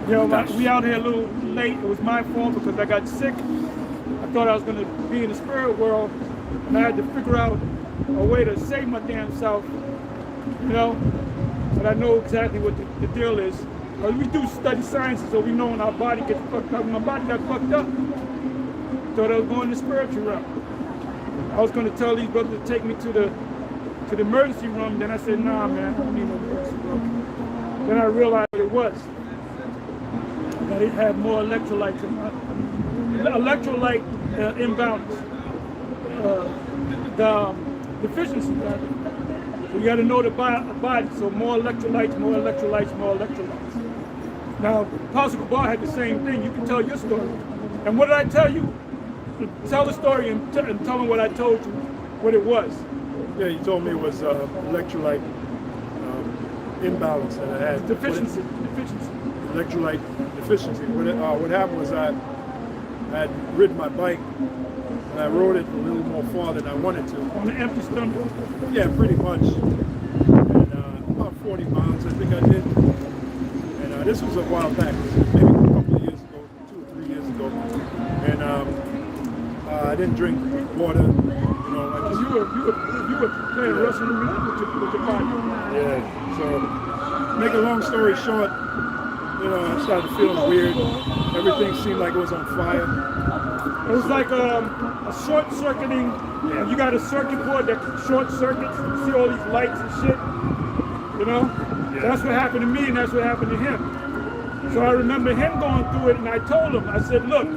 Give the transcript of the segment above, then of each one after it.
You know, we out here a little late. It was my fault because I got sick. I thought I was going to be in the spirit world, and I had to figure out a way to save my damn self, you know. But I know exactly what the deal is. We do study sciences, so we know when our body gets fucked up. My body got fucked up. Thought I was going the spiritual realm. I was going to tell these brothers to take me to the emergency room. Then I said, nah, man, I don't need no emergency room. Then I realized what it was. That it had more electrolytes in my electrolyte imbalance, the deficiency. So you got to know the body. So more electrolytes, more electrolytes, more electrolytes. Now, Apostle Bar had the same thing. You can tell your story. And what did I tell you? Tell the story and tell them what I told you, what it was. Yeah, you told me it was electrolyte imbalance that I had. Deficiency. Electrolyte deficiency. What happened was I had ridden my bike and I rode it a little more far than I wanted to. On an empty stomach? Yeah, pretty much. And about 40 miles, I think I did. And this was a while back, maybe a couple of years ago, 2 or 3 years ago. And I didn't drink water. You know, I just, you were playing wrestling with your body. Yeah. So, make a long story short, you know, I started feeling weird. Everything seemed like it was on fire. It was like a short-circuiting. Yeah. You got a circuit board that short circuits. You see all these lights and shit. You know? Yeah. That's what happened to me, and that's what happened to him. So I remember him going through it, and I told him, I said, look,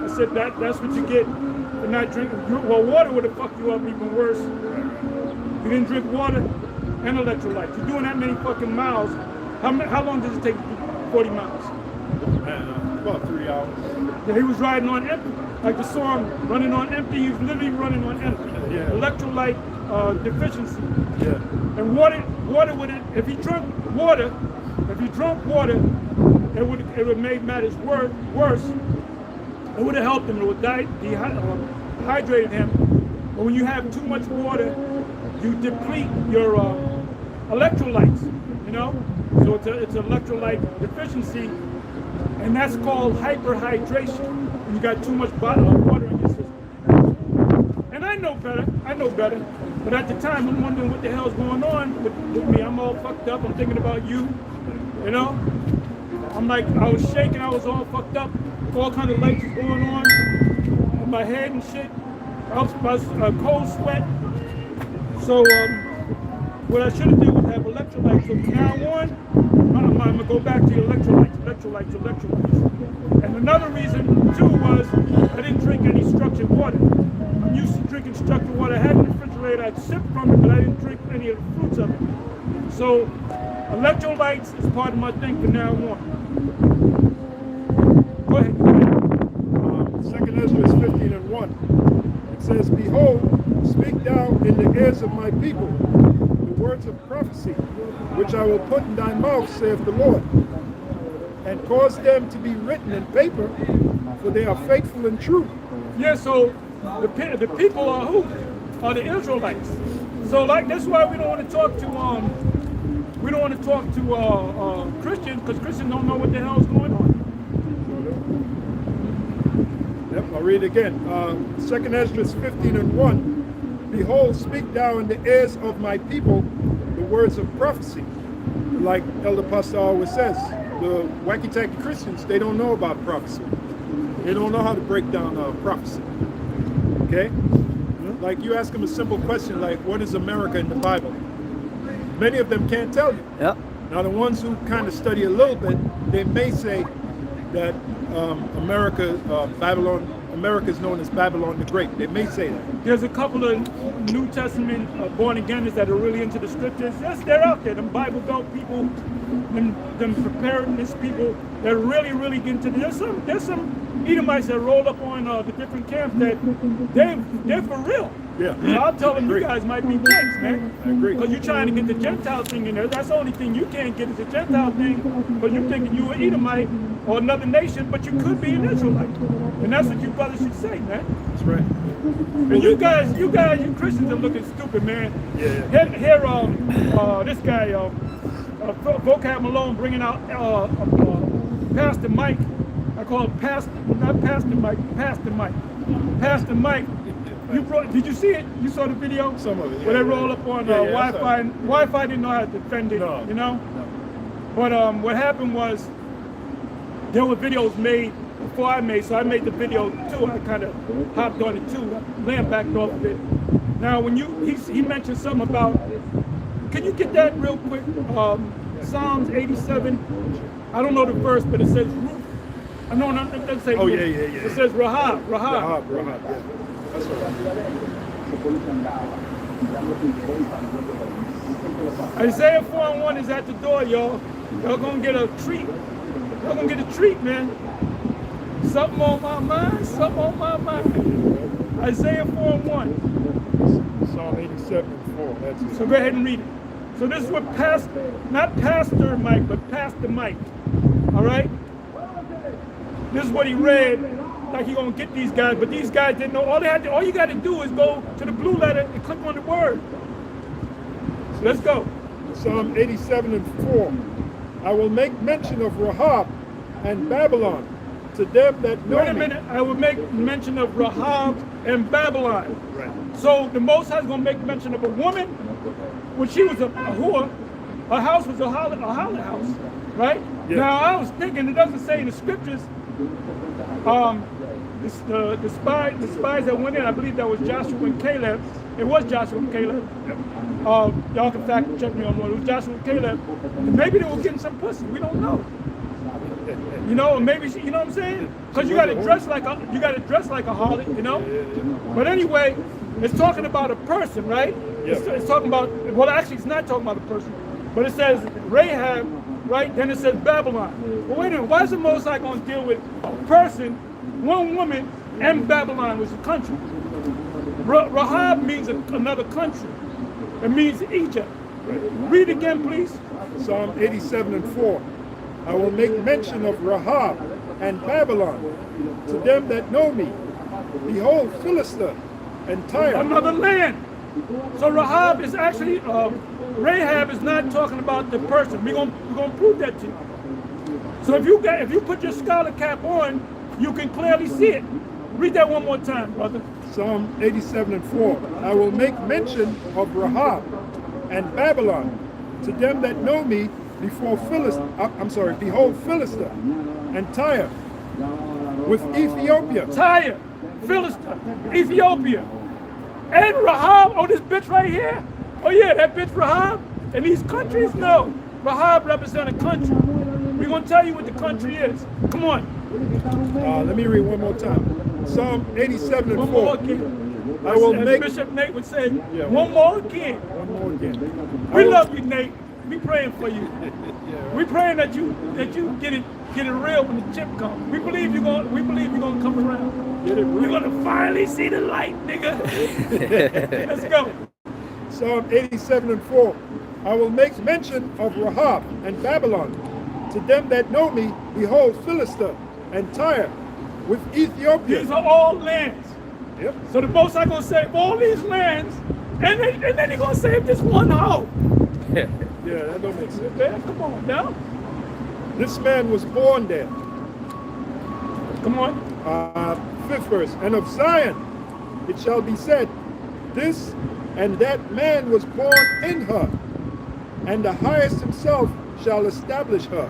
that's what you get for not drinking. Well, water would have fucked you up even worse. You didn't drink water and electrolytes. You're doing that many fucking miles. How long does it take to do 40 miles? About 3 hours. Yeah, he was riding on empty. Like the song, running on empty. He was literally running on empty. Yeah. Electrolyte deficiency. Yeah. And water would have, if he drank water, it would have made matters worse. It would have helped him. It would dehydrated him. But when you have too much water, you deplete your electrolytes. You know, so it's an electrolyte deficiency. And that's called hyperhydration. When you got too much water in your system. And I know better. But at the time, I'm wondering what the hell's going on with me. I'm all fucked up. I'm thinking about you. You know? I'm like, I was shaking. I was all fucked up. All kind of lights was going on in my head and shit. I was cold sweat. So what I should have did was have electrolytes. So from now on, I'm going to go back to electrolytes. And another reason, too, was I didn't drink any structured water. I'm used to drinking structured water. I had it in the refrigerator. I'd sip from it, but I didn't drink any of the fruits of it. So electrolytes is part of my thing from now on. Go ahead. 2 Ezra 15:1. It says, behold, speak thou in the ears of my people the words of prophecy, which I will put in thy mouth, saith the Lord, and cause them to be written in paper, for they are faithful and true. Yeah, so the people are who? Are the Israelites. So like that's why we don't want to talk to Christians, because Christians don't know what the hell is going on. Yep, I'll read it again. 2 Ezra 15:1. Behold, speak thou in the ears of my people the words of prophecy. Like Elder Pastor always says, the wacky-tacky Christians, they don't know about prophecy. They don't know how to break down prophecy. Okay? Like you ask them a simple question like, what is America in the Bible? Many of them can't tell you. Yep. Now the ones who kind of study a little bit, they may say that America is known as Babylon the Great. They may say that. There's a couple of New Testament born-againers that are really into the scriptures. Yes, they're out there. Them Bible Belt people, them preparedness people, they're really get into this. There's some Edomites that roll up on the different camps that they're for real. Yeah. So I'll tell them, you guys might be gangs, man. I agree. Because you're trying to get the Gentile thing in there. That's the only thing you can't get is the Gentile thing. Because you're thinking you an Edomite or another nation, but you could be an Israelite. And that's what you brothers should say, man. That's right. And you Christians are looking stupid, man. Yeah. Here, this guy, Vocab Malone bringing out Pastor Mike. I call him Pastor, not Pastor Mike, Pastor Mike. Pastor Mike. Did you see it? You saw the video? Some of it. Where they roll up on Wi-Fi. Wi-Fi didn't know how to defend it, No. you know? But what happened was, there were videos made before I made, so I made the video too. I kind of hopped on it too. Lamb backed off of it. Now, when he mentioned something about, can you get that real quick? Psalms 87. I don't know the verse, but it says Ruth. I know it doesn't say Oh, Ruth. yeah. It says Rahab. Rahab, yeah. That's all right. Isaiah 4:1 is at the door, y'all. Y'all gonna get a treat. Y'all gonna get a treat, man. Something on my mind, something on my mind. Isaiah 4:1. Psalm 87:4. That's it. So go ahead and read it. So this is what not Pastor Mike, but Pastor Mike. All right? This is what he read, like he's gonna get these guys, but these guys didn't know. All you got to do is go to the blue letter and click on the word. So let's go. Psalm 87:4. I will make mention of Rahab and Babylon to them that know Wait a me. minute. I will make mention of Rahab and Babylon. Right. So the Most High is going to make mention of a woman when she was a whore. Her house was a harlot house, right? Yeah. Now I was thinking, it doesn't say in the scriptures. The spies that went in, I believe that was Joshua and Caleb. It was Joshua and Caleb. Y'all can fact check me on one. It was Joshua and Caleb. Maybe they were getting some pussy. We don't know. You know, maybe you know what I'm saying? Because you got to dress like a harlot, you know. But anyway, it's talking about a person, right? Yeah. It's talking about. Well, actually, it's not talking about a person, but it says Rahab, right? Then it says Babylon. Well, wait a minute. Why is the Most High going to deal with a person, one woman, and Babylon, which is a country? Rahab means another country. It means Egypt. Read again, please. Psalm 87:4. I will make mention of Rahab and Babylon to them that know me. Behold, Philistia and Tyre. Another land. So Rahab is actually, Rahab is not talking about the person. We're gonna prove that to you. So if you put your scholar cap on, you can clearly see it. Read that one more time, brother. Psalm 87:4. I will make mention of Rahab and Babylon to them that know me. Behold, Philistia and Tyre with Ethiopia. Tyre, Philistia, Ethiopia, and Rahab. Oh, this bitch right here. Oh yeah, that bitch Rahab. And these countries, no. Rahab represents a country. We're gonna tell you what the country is. Come on. Let me read one more time. Psalm 87:4. One more again. I will As make Bishop Nate would say, Yeah. one more again. one more again. We love you, Nate. We praying for you. We praying that you get it real when the chip comes. We believe you're gonna come around. You're gonna finally see the light, nigga. Let's go. Psalm 87:4. I will make mention of Rahab and Babylon to them that know me. Behold, Philistia and Tyre with Ethiopia. These are all lands. Yep. So the Most High gonna save all these lands, and then he gonna save this one hoe. Yeah, that don't make sense. Man, come on now. This man was born there. Come on. 5th verse. And of Zion it shall be said, this and that man was born in her, and the highest himself shall establish her.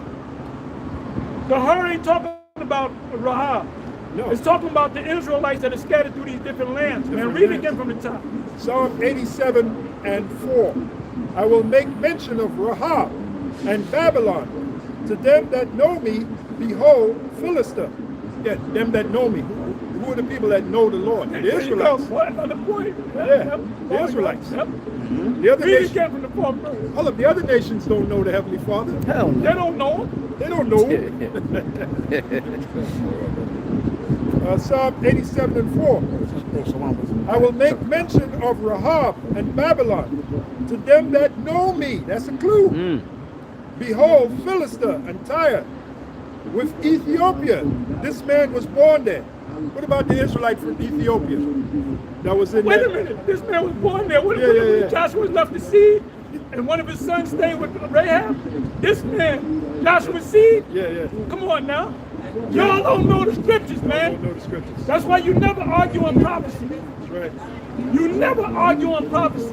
The her ain't talking about Rahab. No. It's talking about the Israelites that are scattered through these different lands. Man, read it again from the top. Psalm 87:4. I will make mention of Rahab and Babylon to them that know me. Behold, Philistia. Yeah, them that know me. Who are the people that know the Lord? The There you go. Israelites. What another point? Yeah, the Israelites. Yep. The other Read it nations. again from the fourth verse. Hold up, the other nations don't know the Heavenly Father. Hell They no. don't know him. They don't know. Psalm 87:4. I will make mention of Rahab and Babylon to them that know me. That's a clue. Behold, Philistia and Tyre with Ethiopia. This man was born there. What about the Israelite from Ethiopia? That was in Wait that. a minute. This man was born there. What Yeah, if yeah, yeah. Joshua left the seed and one of his sons stayed with Rahab? This man, Joshua Seed. Yeah. Come on now. Y'all don't know the scriptures, Don't man. know the scriptures. That's why you never argue on prophecy. That's right. You never argue on prophecy.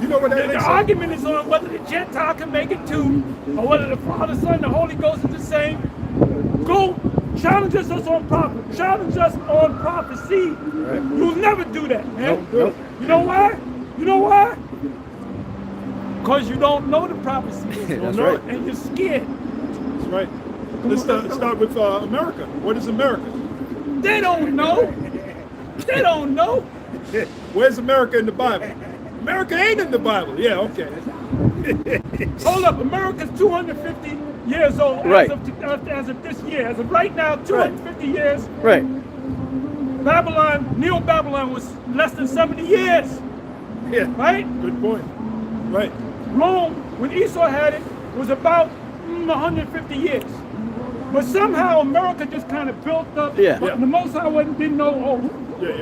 You know what that The makes argument is on whether the Gentile can make it too, or whether the Father, Son, the Holy Ghost is the same. Go challenge us on prophecy. Challenge us on prophecy. Right. You'll never do that, man. Nope. You know why? You know why? Because you don't know the prophecy. You don't That's know right. it, and you're scared. That's right. Let's start with America. What is America? They don't know. They don't know. Where's America in the Bible? America ain't in the Bible. Yeah, okay. Hold up, America's 250 years old Right. as of this year. As of right now, 250 years. Right. Babylon, Neo-Babylon was less than 70 years, Yeah. right? Good point. Right. Rome, when Esau had it, was about 150 years. But somehow America just kind of built up. Yeah. But the Most High didn't know,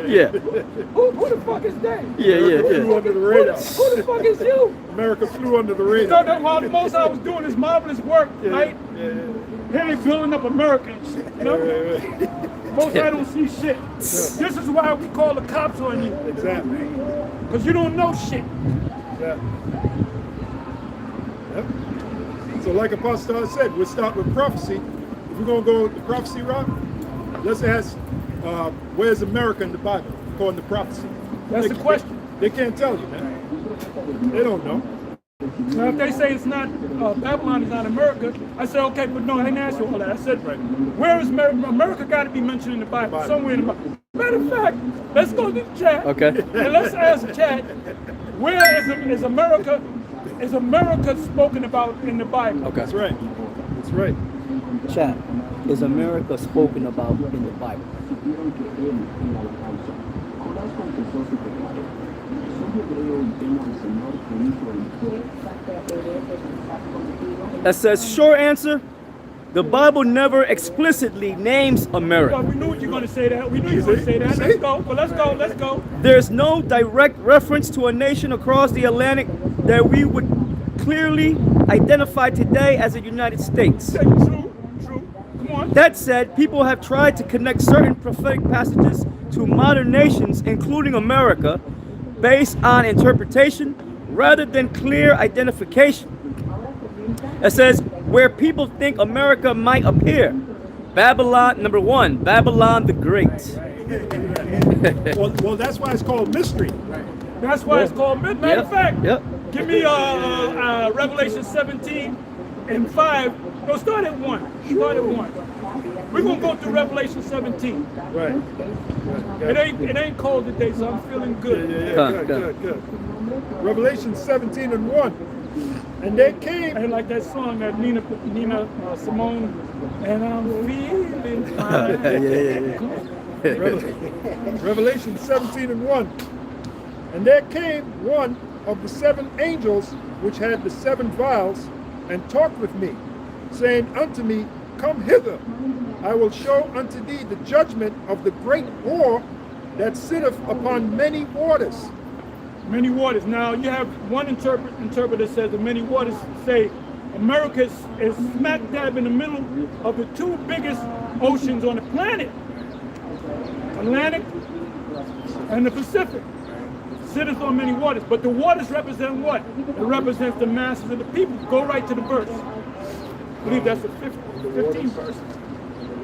Yeah. who the fuck is that? Yeah. Flew under the radar. Who the fuck is you? America flew under the So radar. that while the Most High was doing his marvelous work, right? Yeah. Here they building up America and shit, you know? Right. Most High don't see shit. This is why we call the cops on you. Exactly. Because you don't know shit. Yeah. Yep. So like Apostle said, we'll start with prophecy. If we're going to go the prophecy route, let's ask, where's America in the Bible, according to prophecy? That's the question. They can't tell you, man. They don't know. Now, if they say it's not, Babylon is not America, I say, okay, but no, I didn't ask you all that. I said, Right. where is America? America got to be mentioned in the Bible, somewhere in the Bible. Matter of fact, let's go to the chat. Okay. And let's ask the chat, where is America? Is America spoken about in the Bible? Okay. That's right. That's right. Chat, is America spoken about in the Bible? That says, short answer, the Bible never explicitly names Well, America. we knew you were going to say that. We knew you were going to say that. Let's go. Well, let's go. There's no direct reference to a nation across the Atlantic that we would clearly identify today as the United States. True. Come on. That said, people have tried to connect certain prophetic passages to modern nations, including America, based on interpretation rather than clear identification. It says, where people think America might appear. Babylon, number one, Babylon the Great. Well, that's why it's called mystery. That's why it's called Matter of fact, Yep. give me Revelation 17:5. No, start at 1. Start at 1. We're gonna go through Revelation 17. Right. It ain't cold today, so I'm feeling good. Yeah. Good. Revelation 17:1. And they came. And like that song that Nina Simone, and I'm feeling fine. Revelation 17:1. And there came one of the 7 angels which had the 7 vials, and talked with me, saying unto me, Come hither, I will show unto thee the judgment of the great whore that sitteth upon many waters. Many waters. Now you have one interpreter says the many waters say America is smack dab in the middle of the 2 biggest oceans on the planet, Atlantic and the Pacific. Sitteth on many waters, but the waters represent what? It represents the masses of the people. Go right to the verse. I believe that's the 15 verses.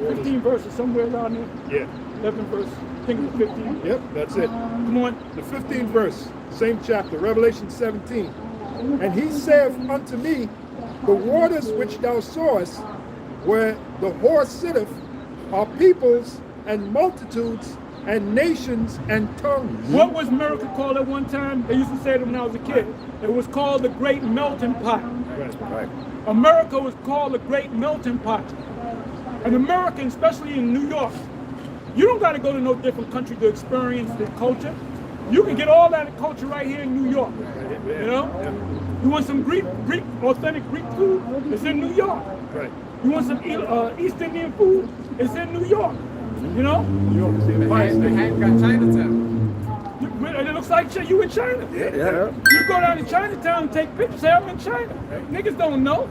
15 verses somewhere around there. Yeah. 11 verses. I think it's 15. Yep, that's it. Come on. The 15th verse, same chapter, Revelation 17. And he saith unto me, The waters which thou sawest, where the whore sitteth, are peoples and multitudes and nations and tongues. What was America called at one time? They used to say it when I was a kid. It was called the Great Melting Pot. Right. America was called the Great Melting Pot. And Americans, especially in New York, you don't got to go to no different country to experience the culture. You can get all that culture right here in New York. You know? You want some authentic Greek food? It's in New York. Right. You want some East Indian food? It's in New York. You know? New York is the I ain't got Chinatown. It looks It's like you in China. Yeah. You go down to Chinatown and take pictures, say I'm in China. Niggas don't know.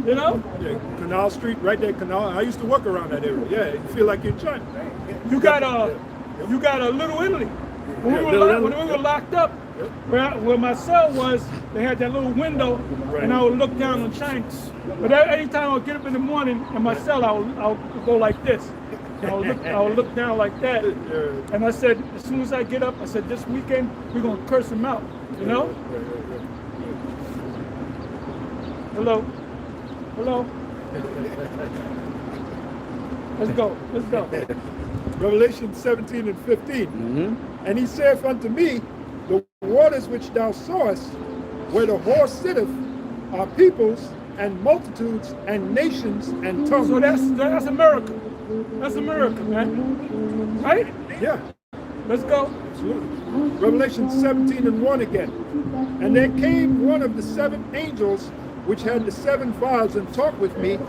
You know? Yeah, Canal Street, right there, Canal. I used to work around that area. Yeah, you feel like you're in China. You got a Little Italy. When we were locked up, where my cell was, they had that little window, and I would look down on China. But anytime I would get up in the morning in my cell, I would go like this. I would look down like that, and I said, as soon as I get up, I said, this weekend we're gonna curse him out. You know? Hello. Let's go. Revelation 17 and 15. And he saith unto me, the waters which thou sawest, where the horse sitteth, are peoples and multitudes and nations and tongues. So that's America. That's America, man. Right? Yeah. Let's go. Absolutely. Revelation 17 and 1 again. And there came one of the 7 angels which had the 7 vials and talked with me,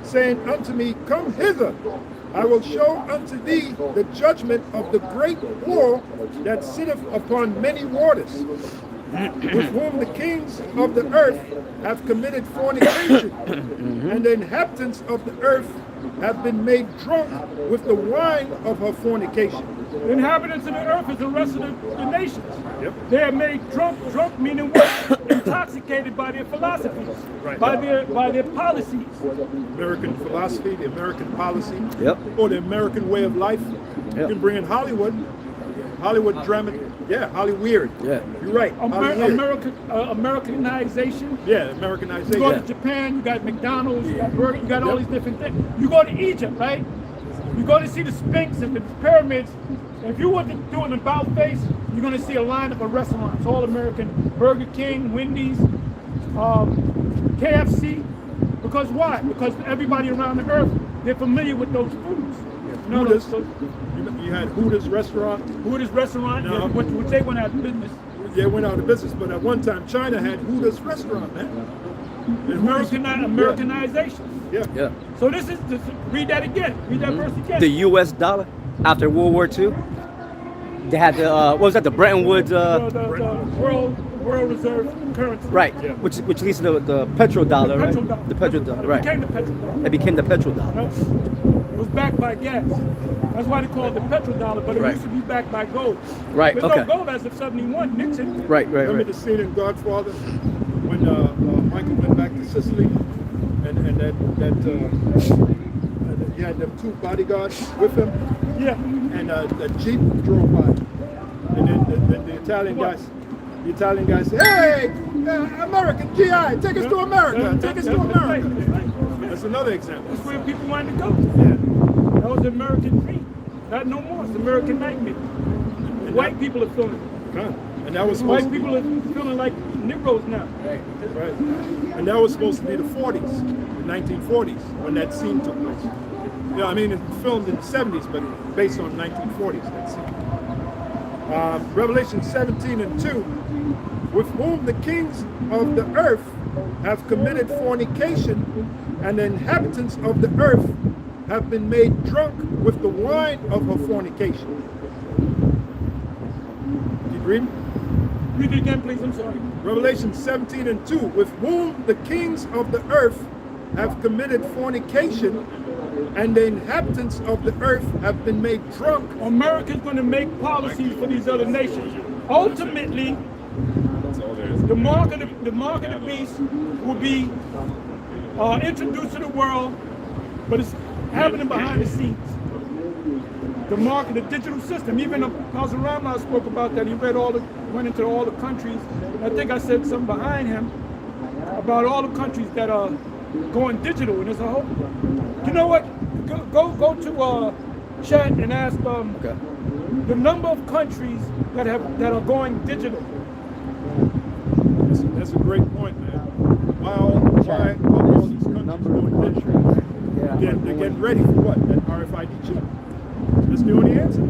saying unto me, come hither. I will show unto thee the judgment of the great whore that sitteth upon many waters, with whom the kings of the earth have committed fornication, and the inhabitants of the earth have been made drunk with the wine of her fornication. The inhabitants of the earth is the rest of the nations. Yep. They are made drunk meaning what? Intoxicated by their philosophies, Right. by their policies. American philosophy, the American policy, Yep. or the American way of life. You can bring in Hollywood drama, Hollyweird. Yeah. You're right. Hollyweird. Americanization. Yeah, You Americanization. go to Japan, you got McDonald's, you got Burger, you got all these different things. You go to Egypt, right? You go to see the Sphinx and the pyramids. If you were to do an about face, you're going to see a lineup of restaurants, all American, Burger King, Wendy's, KFC. Because why? Because everybody around the earth, they're familiar with those foods. You know, Hooters. You had Hooters restaurant. Hooters restaurant, No. which they went out of business. They went out of business, but at one time China had Hooters restaurant, man. And Hooters- Americanization. Yeah. So this is, read that again. Read that verse again. The U.S. dollar after World War II. They had the what was that? The Bretton Woods. The world reserve currency. Right. Yeah. Which leads to the petrodollar, right? Petrodollar. The petrodollar, It right? became the petrodollar. It became the petrodollar. It was backed by gas. That's why they call it the petrodollar, but it Right. used to be backed by gold. Right, There's okay. no gold as of 71, Nixon. Right. Remember the scene in Godfather when Michael went back to Sicily, and he had them 2 bodyguards with him, Yeah. and the Jeep drove by, and then the Italian guy said, "Hey, American GI, take us to America, take us to America." That's another example. That's where people wanted to go. Yeah. That was the American dream. Not no more. It's the American nightmare. White people are feeling it. Okay. And that was supposed White to be, people are feeling like Negroes now. right. And that was supposed to be the 40s, the 1940s, when that scene took place. Yeah, I mean, it's filmed in the 70s, but based on 1940s, that scene. Revelation 17 and 2, with whom the kings of the earth have committed fornication, and the inhabitants of the earth have been made drunk with the wine of her fornication. Keep reading. Read it again, please. I'm sorry. Revelation 17 and 2, with whom the kings of the earth have committed fornication, and the inhabitants of the earth have been made drunk. America's going to make policies for these other nations. Ultimately, the mark of the beast will be introduced to the world, but it's happening behind the scenes. The mark of the digital system. Even Pastor Rama spoke about that. He went into all the countries. I think I said something behind him about all the countries that are going digital, and it's a whole. You know what? Go to chat and ask the number of countries that are going digital. That's a great point, man. Why all these countries going digital? Yeah. They're getting ready for what? That RFID chip. That's the only answer.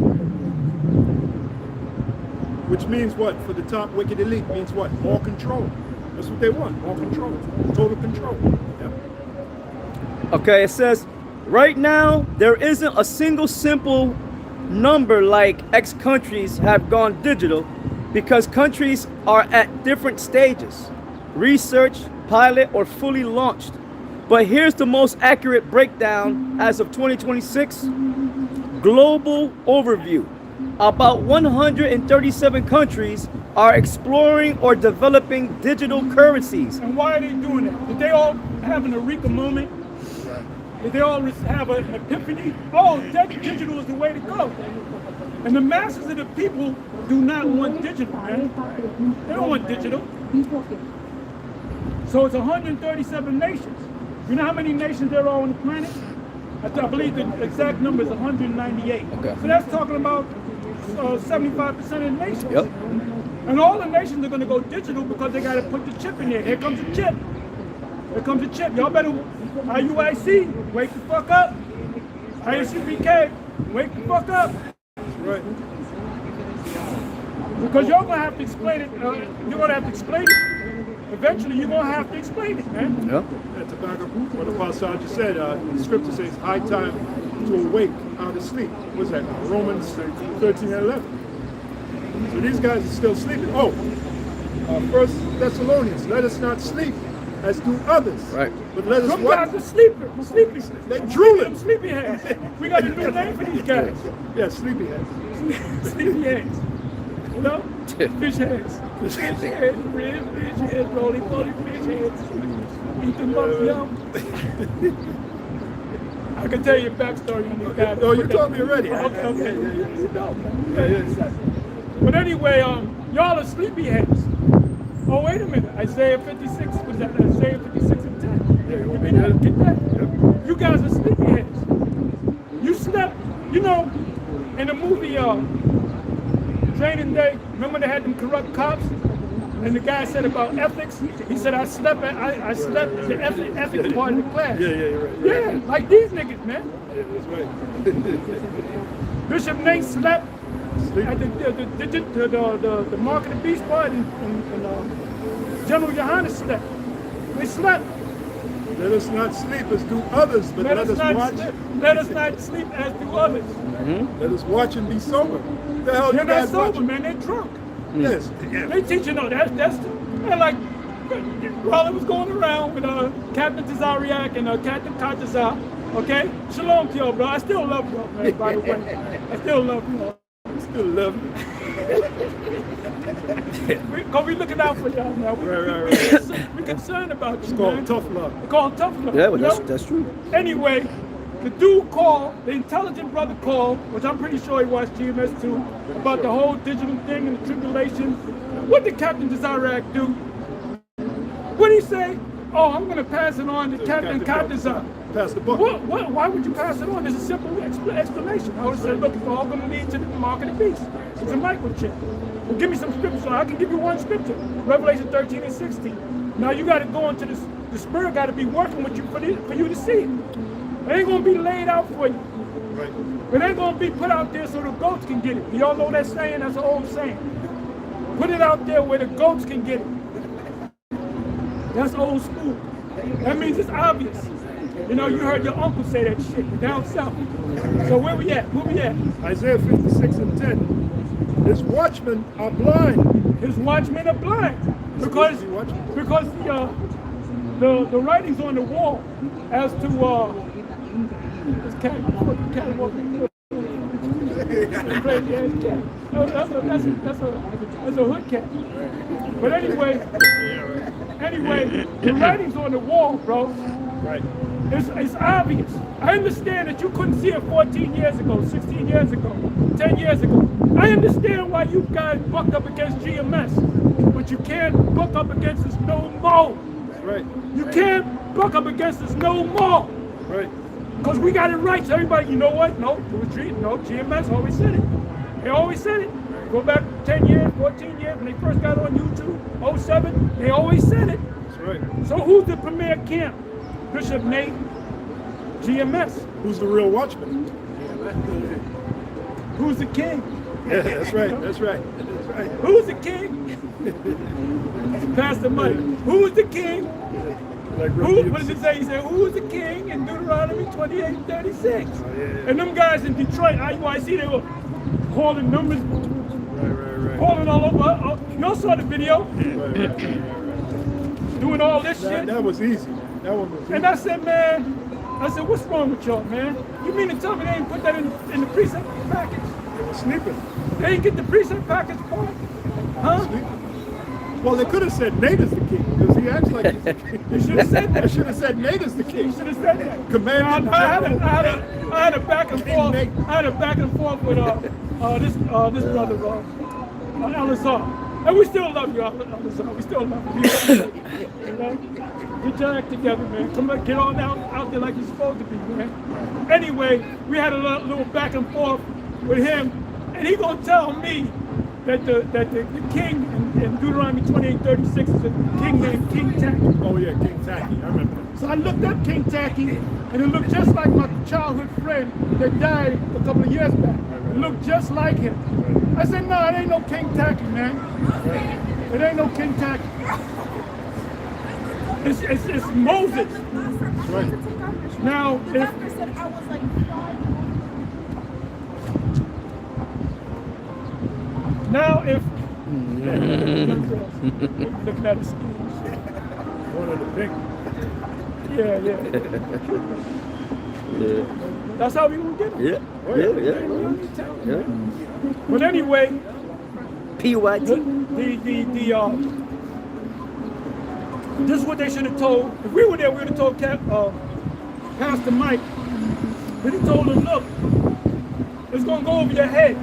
Which means what? For the top wicked elite means what? More control. That's what they want. More control. Total control. Yeah. Okay, it says, right now, there isn't a single simple number like X countries have gone digital. because countries are at different stages, research, pilot, or fully launched. But here's the most accurate breakdown as of 2026. Global overview. About 137 countries are exploring or developing digital currencies. And why are they doing it? Did they all have an eureka moment? Did they all have an epiphany? Oh, digital is the way to go. And the masses of the people do not want digital, man. They don't want digital. So it's 137 nations. You know how many nations there are on the planet? I believe the exact number is 198. Okay. So that's talking about 75% of the nations. Yep. And all the nations are going to go digital because they got to put the chip in there. Here comes the chip. Here comes the chip. Y'all better, IUIC, wake the fuck up. ISUPK, wake the fuck up. Right. Because you're going to have to explain it. You're going to have to explain it. Eventually, you're going to have to explain it, man. Yep. And to back up what Apostle just said, the scripture says, high time to awake out of sleep. What's that? Romans 13 and 11. So these guys are still sleeping. Oh, 1 Thessalonians, let us not sleep as do others. Right. But let us Some what? guys are sleeping. Sleepy. They drooling. Sleepyheads. We got a new name for these guys. Yeah, sleepyheads. Sleepyheads. You know? Fish heads. Fish heads, red fish heads, roly-poly fish heads. Eat them up, yo. I can tell you a backstory on these guys. Oh, you told me already. Okay. You know, Yeah. But anyway, y'all are sleepyheads. Oh, wait a minute. Isaiah 56, was that Isaiah 56 and 10? Get that? You guys are sleepyheads. You slept, you know, in the movie Training Day, remember they had them corrupt cops? And the guy said about ethics, he said, I slept the ethics part of the class. Yeah, you're right. Yeah, like these niggas, man. Yeah, that's right. Bishop Nate slept at the Mark of the Beast part, and General Johannes slept. They slept. Let us not sleep as do others, but let us watch. Let us not sleep as do others. Let us watch and be sober. The hell They're you not guys sober, watching? man. They're drunk. Yes. Yeah. They teaching that's they're like while it was going around with Captain Tazariak and Captain Katazar. Okay, shalom to y'all, bro. I still love y'all, man. By the way, I still love y'all. Still love you. we looking out for y'all now. We're concerned about you, It's called man. tough love. It's called tough love. Yeah, well, you know? that's true. Anyway, the dude called, the intelligent brother called, which I'm pretty sure he watched GMS too, about the whole digital thing and the tribulation. What did Captain Tazariak do? What did he say? Oh, I'm going to pass it on to Captain Katazar. Pass the book. Why would you pass it on? There's a simple explanation. I would have said, look, it's all going to lead to the mark of the beast. It's a microchip. Well, give me some scripture. So I can give you one scripture. Revelation 13 and 16. Now you got to go into this. The Spirit got to be working with you for you to see it. It ain't going to be laid out for you. Right. It ain't going to be put out there so the goats can get it. Y'all know that saying? That's an old saying. Put it out there where the goats can get it. That's old school. That means it's obvious. You know, you heard your uncle say that shit down south. So where we at? Where we at? Isaiah 56 and 10. His watchmen are blind. His watchmen are blind. Because the writing's on the wall as to this cat walking. That's a hood cat. But anyway, the writing's on the wall, bro. Right. It's obvious. I understand that you couldn't see it 14 years ago, 16 years ago, 10 years ago. I understand why you guys bucked up against GMS, but you can't buck up against us no more. That's right. You can't buck up against us no more. Right. Because we got it right. So everybody, you know what? No, GMS always said it. They always said it. Go back 10 years, 14 years, when they first got on YouTube, 07, they always said it. That's right. So who's the premier camp? Bishop Nate, GMS. Who's the real watchman? Who's the king? Yeah, that's right. That's right. That's right. Who's the king? Pastor Mike. Who's the king? Like What does it say? He said, who's the king in Deuteronomy 28:36? Yeah. And them guys in Detroit, IUIC, they were calling numbers. Right. falling all over. Y'all saw the video. Doing all this shit. That was easy. That one was easy. And I said, man, what's wrong with y'all, man? You mean to tell me they ain't put that in the precinct package? They were sleeping. They didn't get the precinct package part? Huh? Well, they could have said Nate is the king, because he acts like he's the king. They should have said that. They should have said Nate is the king. You should have said that. Commander I had a back and forth. Nate. I had a back and forth with this brother, Elazar. And we still love you, Elazar. We still love you. You know? Get your act together, man. Come back, get on out there like you're supposed to be, man. Anyway, we had a little back and forth with him, and he gonna tell me that the king in Deuteronomy 28:36 is a king named King Tacky. Oh yeah, King Tacky. I remember that. So I looked up King Tacky, and it looked just like my childhood friend that died a couple of years back. It looked just like him. I said, no, it ain't no King Tacky, man. It ain't no King Tacky. It's Moses. That's right. Now, if looking at his skin. One of the big. Yeah. Yeah. That's how we gonna get him. Yeah. But anyway, PYT. this is what they should have told. If we were there, we would have told Pastor Mike. We'd have told him, look, it's gonna go over your head.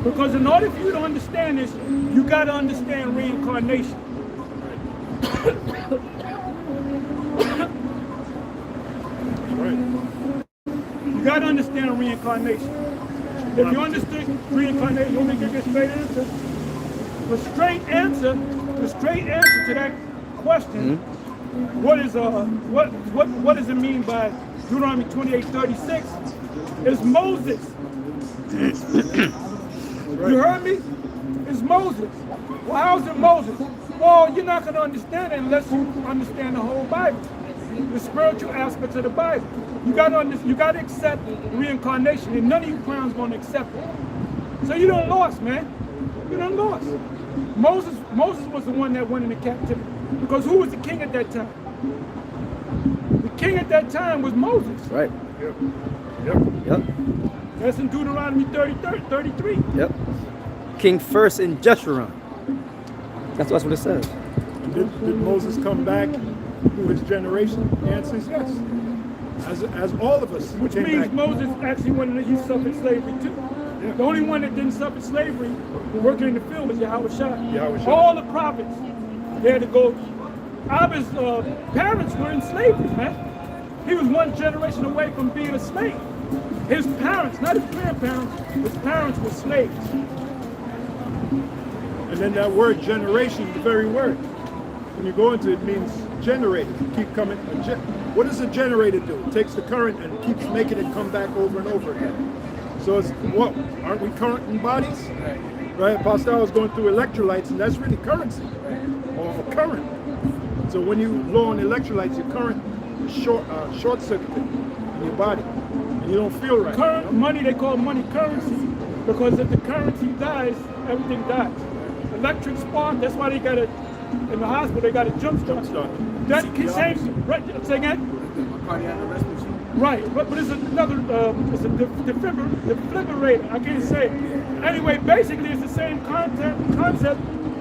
Because in order for you to understand this, you gotta understand reincarnation. You gotta understand reincarnation. If you understand reincarnation, you want me to give you a straight answer? The straight answer to that question, what does it mean by Deuteronomy 28:36? Is Moses. You heard me? It's Moses. Well, how's it Moses? Well, you're not going to understand it unless you understand the whole Bible, the spiritual aspects of the Bible. You got to accept reincarnation, and none of you clowns going to accept it. So you done lost, man. You done lost. Moses was the one that went into captivity, because who was the king at that time? The king at that time was Moses. Right. Yep. That's in Deuteronomy 33. Yep. King first in Jeshurun. That's what it says. Did Moses come back through his generation? The answer is yes. As all of us. Which came means back. Moses actually went into, he suffered slavery too. Yeah. The only one that didn't suffer slavery working in the field was Yahweh Shai. All the prophets, they had to go. Abba's parents were in slavery, man. He was one generation away from being a slave. His parents, not his grandparents, his parents were slaves. And then that word generation, the very word, when you go into it, means generated. Keep coming. What does a generator do? It takes the current and keeps making it come back over and over again. So it's what? Aren't we current in bodies? Right? Pastor was going through electrolytes, and that's really currency or current. So when you low on electrolytes, your current is short circuited in your body, and you don't feel right. Current money, they call money currency, because if the currency dies, everything dies. Electric spark, that's why they got it in the hospital, they got a jump start. That can change, right? Say again? Right, but it's another, it's a defibrillator, I can't say it. Anyway, basically it's the same concept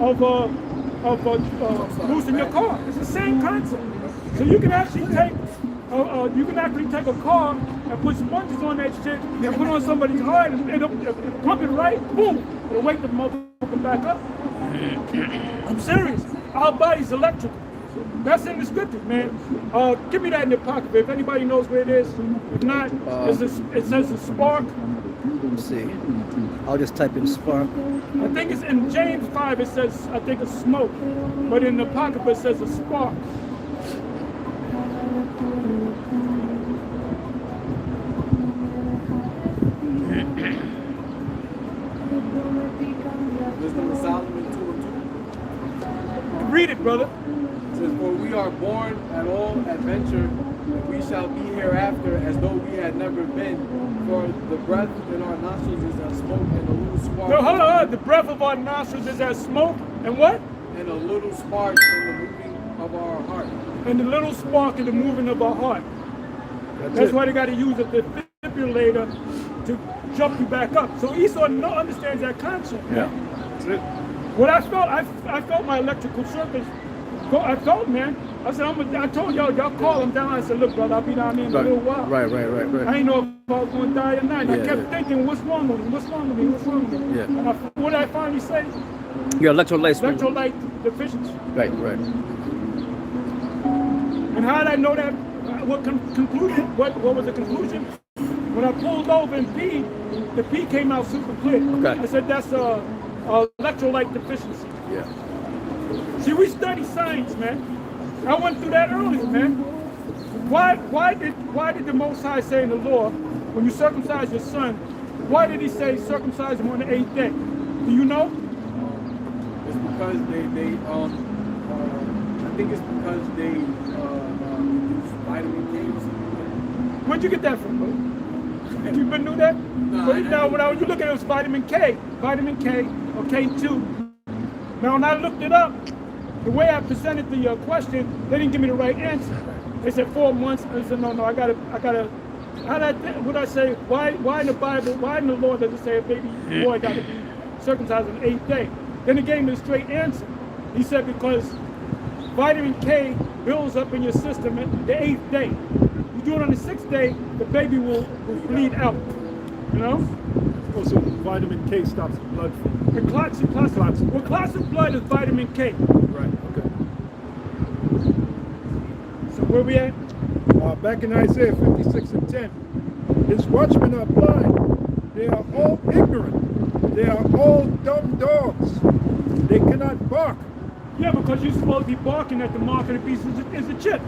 of boosting your car. It's the same concept. So you can actually take a car and put sponges on that shit and put on somebody's heart and it'll pump it right, boom, it'll wake the motherfucker back up. I'm serious. Our body's electrical. That's in the scriptures, man. Give me that in your pocket, if anybody knows where it is. If not, it says a spark. Let's see. I'll just type in spark. I think it's in James 5, it says, I think it's smoke. But in the pocket, it says a spark. Wisdom of Solomon 2:2. Read it, brother. It says, for we are born at all adventure and we shall be hereafter as though we had never been. For the breath in our nostrils is as smoke and a little spark. No, hold on. The breath of our nostrils is as smoke, and what? And a little spark in the moving of our heart. And the little spark in the moving of our heart. That's it. why they got to use a defibrillator to jump you back up. So Esau understands that concept. Yeah. That's it. What I felt my electrical circuits. I felt, man. I said, I told y'all call him down. I said, look, brother, I'll be down there in a little while. Right. I didn't know if I was going to die or not. And I Yeah, kept yeah. thinking, what's wrong with me? What's wrong with me? What's wrong with me? Yeah. And what did I finally say? Your electrolytes. Electrolyte deficiency. Right. And how did I know that? What conclusion? What was the conclusion? When I pulled over and peed, the pee came out super clear. Okay. I said that's a electrolyte deficiency. Yeah. See, we study science, man. I went through that earlier, man. Why did the Most High say in the law, when you circumcise your son, why did he say circumcise him on the 8th day? Do you know? It's because they I think it's because they use vitamin K or something. Where'd you get that from, bro? You been knew that? Now, when you look at it, it's vitamin K or K2. Now, when I looked it up, the way I presented the question, they didn't give me the right answer. They said 4 months. I said, no, I gotta. What I say? Why in the Bible? Why in the law does it say a baby boy got to be circumcised on the 8th day? Then he gave me the straight answer. He said because vitamin K builds up in your system at the 8th day. You do it on the 6th day, the baby will bleed out. You know? Also, vitamin K stops the blood flow. The clots of blood is vitamin K. Right. Okay. So where we at? Back in Isaiah 56 and 10, his watchmen are blind. They are all ignorant. They are all dumb dogs. They cannot bark. Yeah, because you're supposed to be barking at the mark of the beast is a chip.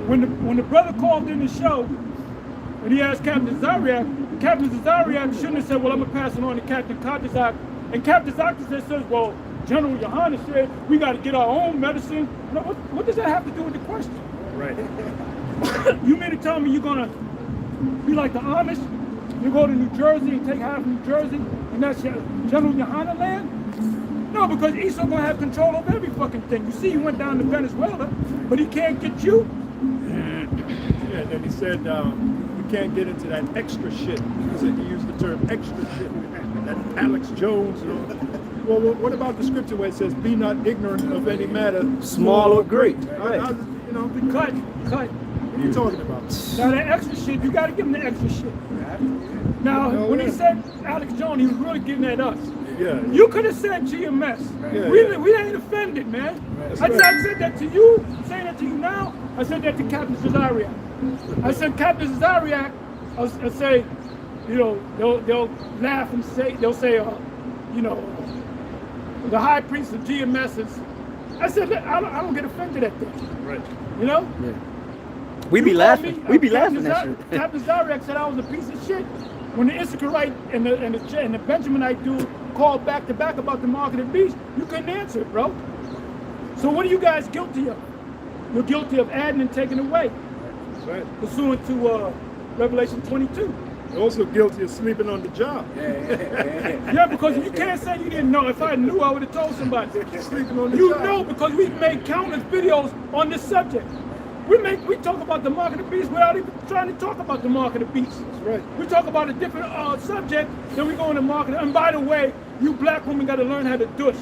When the brother called in the show and he asked Captain Zariak shouldn't have said, well, I'm going to pass it on to Captain Kadazak. And Captain Kadazak says, well, General Yohana said we got to get our own medicine. Now, what does that have to do with the question? Right. You mean to tell me you're going to be like the Amish? You go to New Jersey and take half of New Jersey and that's your General Yohana land? No, because Esau going to have control over every fucking thing. You see, he went down to Venezuela, but he can't get you. Yeah, and then he said, you can't get into that extra shit. He used the term extra shit. That Alex Jones. Well, what about the scripture where it says, be not ignorant of any matter, Small or great. Right. Cut. What are you talking about? Now that extra shit, you got to give him the extra shit. Now, when he said Alex Jones, he was really getting at us. Yeah. You could have said GMS. Yeah, We ain't offended, man. I said that to you, I'm saying that to you now. I said that to Captain Zariak. I said, Captain Zariak, I'll say, you know, they'll laugh and say, they'll say, you know, the high priest of GMS is. I said, I don't get offended at that. Right. You know? Yeah. We be laughing. We be laughing at you. Captain Zariak said I was a piece of shit. When the Issacharite and the Benjaminite dude called back to back about the mark of the beast, you couldn't answer it, bro. So what are you guys guilty of? You're guilty of adding and taking away. Right. Pursuant to Revelation 22. You're also guilty of sleeping on the job. Yeah, because you can't say you didn't know. If I knew, I would have told somebody. Sleeping on the You job. know, because we've made countless videos on this subject. We talk about the mark of the beast without even trying to talk about the mark of the beast. That's right. We talk about a different subject, then we go in the market. And by the way, you black women got to learn how to douche.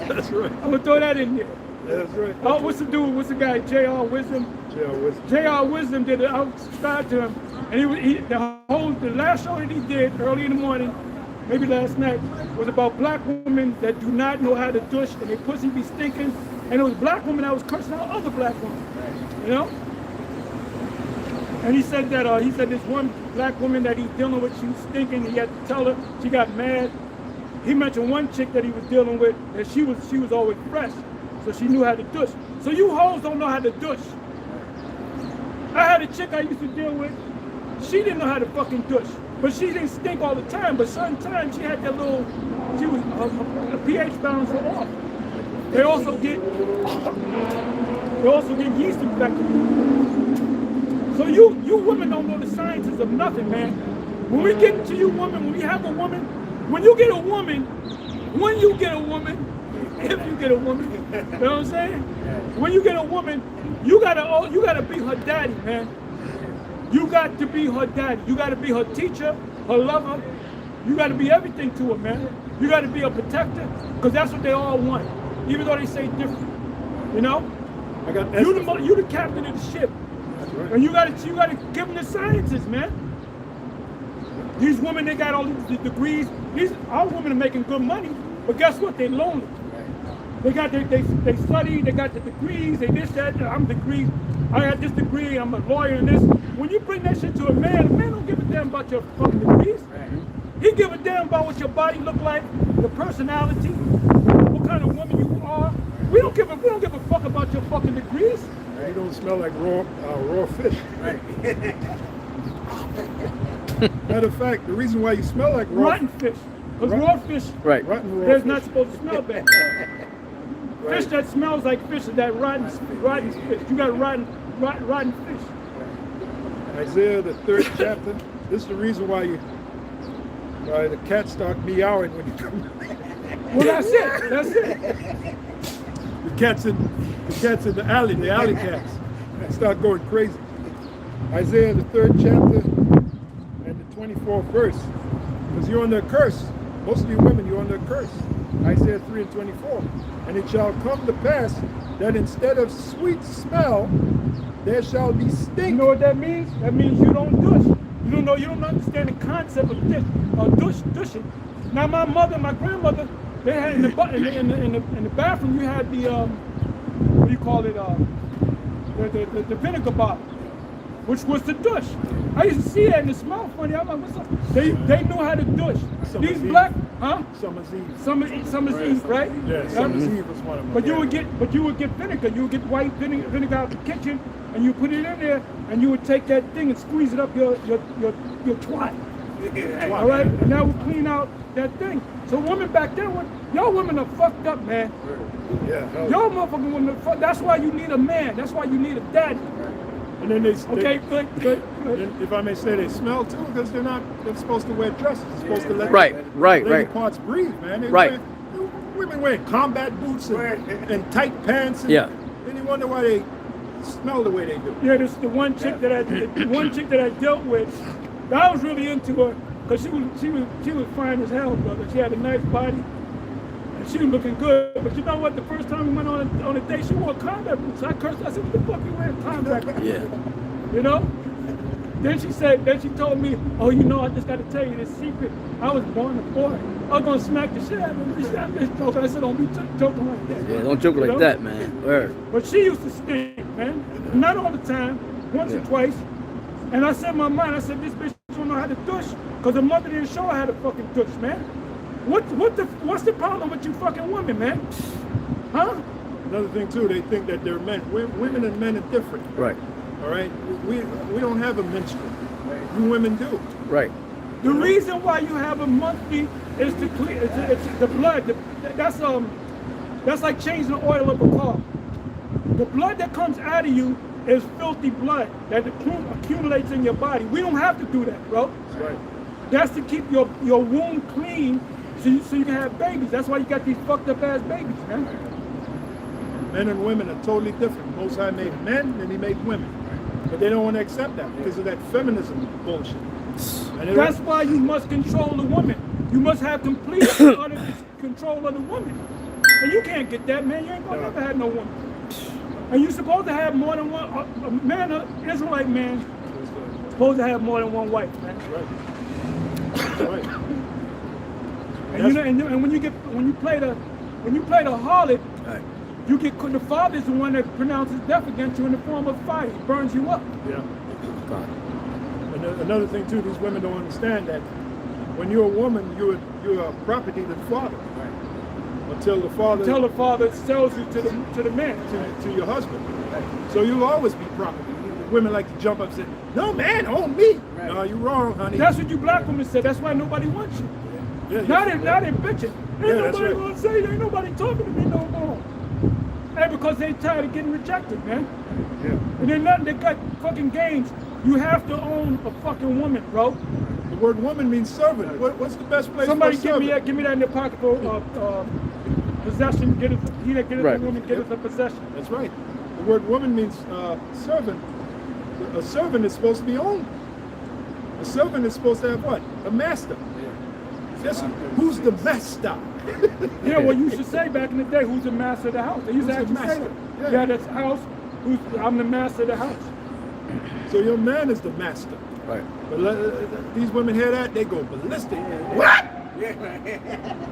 That's right. I'm gonna throw that in there. That's right. Oh, what's the dude? What's the guy? J.R. Wisdom. J.R. Wisdom did it. I subscribed to him, and the last show that he did early in the morning, maybe last night, was about black women that do not know how to douche, and their pussy be stinking. And it was black women that was cursing out other black women. You know? And he said that this one black woman that he's dealing with, she was stinking. He had to tell her. She got mad. He mentioned one chick that he was dealing with, and she was always fresh, so she knew how to douche. So you hoes don't know how to douche. I had a chick I used to deal with. She didn't know how to fucking douche, but she didn't stink all the time. But certain times she had that little. She was her pH balance was off. They also get They also get yeast infected. So you women don't know the sciences of nothing, man. When we get to you women, when we have a woman, when you get a woman, if you get a woman, you know what I'm saying? When you get a woman, you gotta be her daddy, man. You got to be her daddy. You gotta be her teacher, her lover. You gotta be everything to her, man. You gotta be a protector, because that's what they all want, even though they say different. You know? You the captain of the ship. That's right. And you gotta give them the sciences, man. These women, they got all these degrees. Our women are making good money, but guess what? They're lonely. They study, they got the degrees, they this, that, I'm degrees. I got this degree, I'm a lawyer and this. When you bring that shit to a man don't give a damn about your fucking degrees. He give a damn about what your body look like, the personality, what kind of woman you are. We don't give a fuck about your fucking degrees. You don't smell like raw fish. Matter of fact, the reason why you smell like rotten fish. Because raw fish, Right. rotten raw they're fish. not supposed to smell bad. Fish that smells like fish is that rotten fish. You got rotten fish. Isaiah, the 3rd chapter. This is the reason why the cats start meowing when you come. Well, that's it. The cats in the alley cats, start going crazy. Isaiah, the 3rd chapter and the 24th verse. Because you're under a curse. Most of you women, you're under a curse. Isaiah 3 and 24. And it shall come to pass that instead of sweet smell, there shall be stink. You know what that means? That means you don't dush. You don't understand the concept of dushing. Now my grandmother, they had in the bathroom, you had the what do you call it? The vinegar bottle, which was the douche. I used to see that and it smelled funny. I'm like, what's up? They knew how to douche. Summer's These Eve. black, huh? Summer's Eve. Summer's Eve, right? Yeah, Summer's Eve was one of them. But you would get vinegar. You would get white vinegar out of the kitchen, and you put it in there, and you would take that thing and squeeze it up your twat. All right, and that would clean out that thing. So women back then, y'all women are fucked up, man. Yeah. Y'all motherfucking women are fucked. That's why you need a man. That's why you need a daddy. And then they Good. if I may say, they smell too because they're supposed to wear dresses. They're supposed to let Right. lady parts breathe, man. Women wear combat boots and tight pants. And, Yeah. And you wonder why they smell the way they do. Yeah, this the one chick that I dealt with. I was really into her because she was fine as hell, brother. She had a nice body and she was looking good. But you know what? The first time we went on a date, she wore combat boots. I cursed. I said, "What the fuck you wearing combat boots?" Yeah. You know? Then she told me, "Oh, you know, I just got to tell you this secret. I was born a boy. I was gonna smack the shit out of him." I'm just joking. I said, "Don't be joking like that." Yeah, don't joke You like know? that, man. Word. But she used to stink, man. Not all the time, once or twice. And I said in my mind, I said, this bitch don't know how to douche, because her mother didn't show her how to fucking douche, man. What's the problem with you fucking women, man? Huh? Another thing too, they think that they're men. Women and men are different. Right. All right. We don't have a menstrual. You women do. Right. The reason why you have a monthly is to clear. It's the blood. That's like changing the oil of a car. The blood that comes out of you is filthy blood that accumulates in your body. We don't have to do that, bro. That's right. That's to keep your womb clean so you can have babies. That's why you got these fucked up ass babies, man. Men and women are totally different. Most High made men and he made women. But they don't want to accept that because of that feminism bullshit. And That's why you must control the woman. You must have complete utter control of the woman. And you can't get that, man. You ain't gonna never have no woman. And you're supposed to have more than one, a man, an Israelite man, supposed to have more than one wife, man. That's right. And you know, and when you play the harlot, Right. you get the father's the one that pronounces death against you in the form of fire. He burns you up. Yeah. God. And another thing too, these women don't understand that when you're a woman, you're a property to the father. Until the father sells you to the man. to your husband. So you'll always be property. Women like to jump up and say, "No man, own me." Right. No, you're wrong, honey. That's what you black women say. That's why nobody wants you. Yeah, Not in bitching. Ain't Yeah, that's nobody right. gonna say, ain't nobody talking to me no more. Hey, because they tired of getting rejected, man. Yeah. And then nothing, they got fucking games. You have to own a fucking woman, bro. The word woman means servant. What's the best place Somebody for a servant? give me that in the pocket for possession. He that getteth Right. a woman getteth a possession. That's right. The word woman means servant. A servant is supposed to be owned. A servant is supposed to have what? A master. Yes, who's the master? Yeah, well, you should say back in the day, who's the master of the house? They used to Who's the actually say master? that. Yeah. Yeah, that's house. I'm the master of the house. So your man is the master. Right. But these women hear that, they go ballistic. What?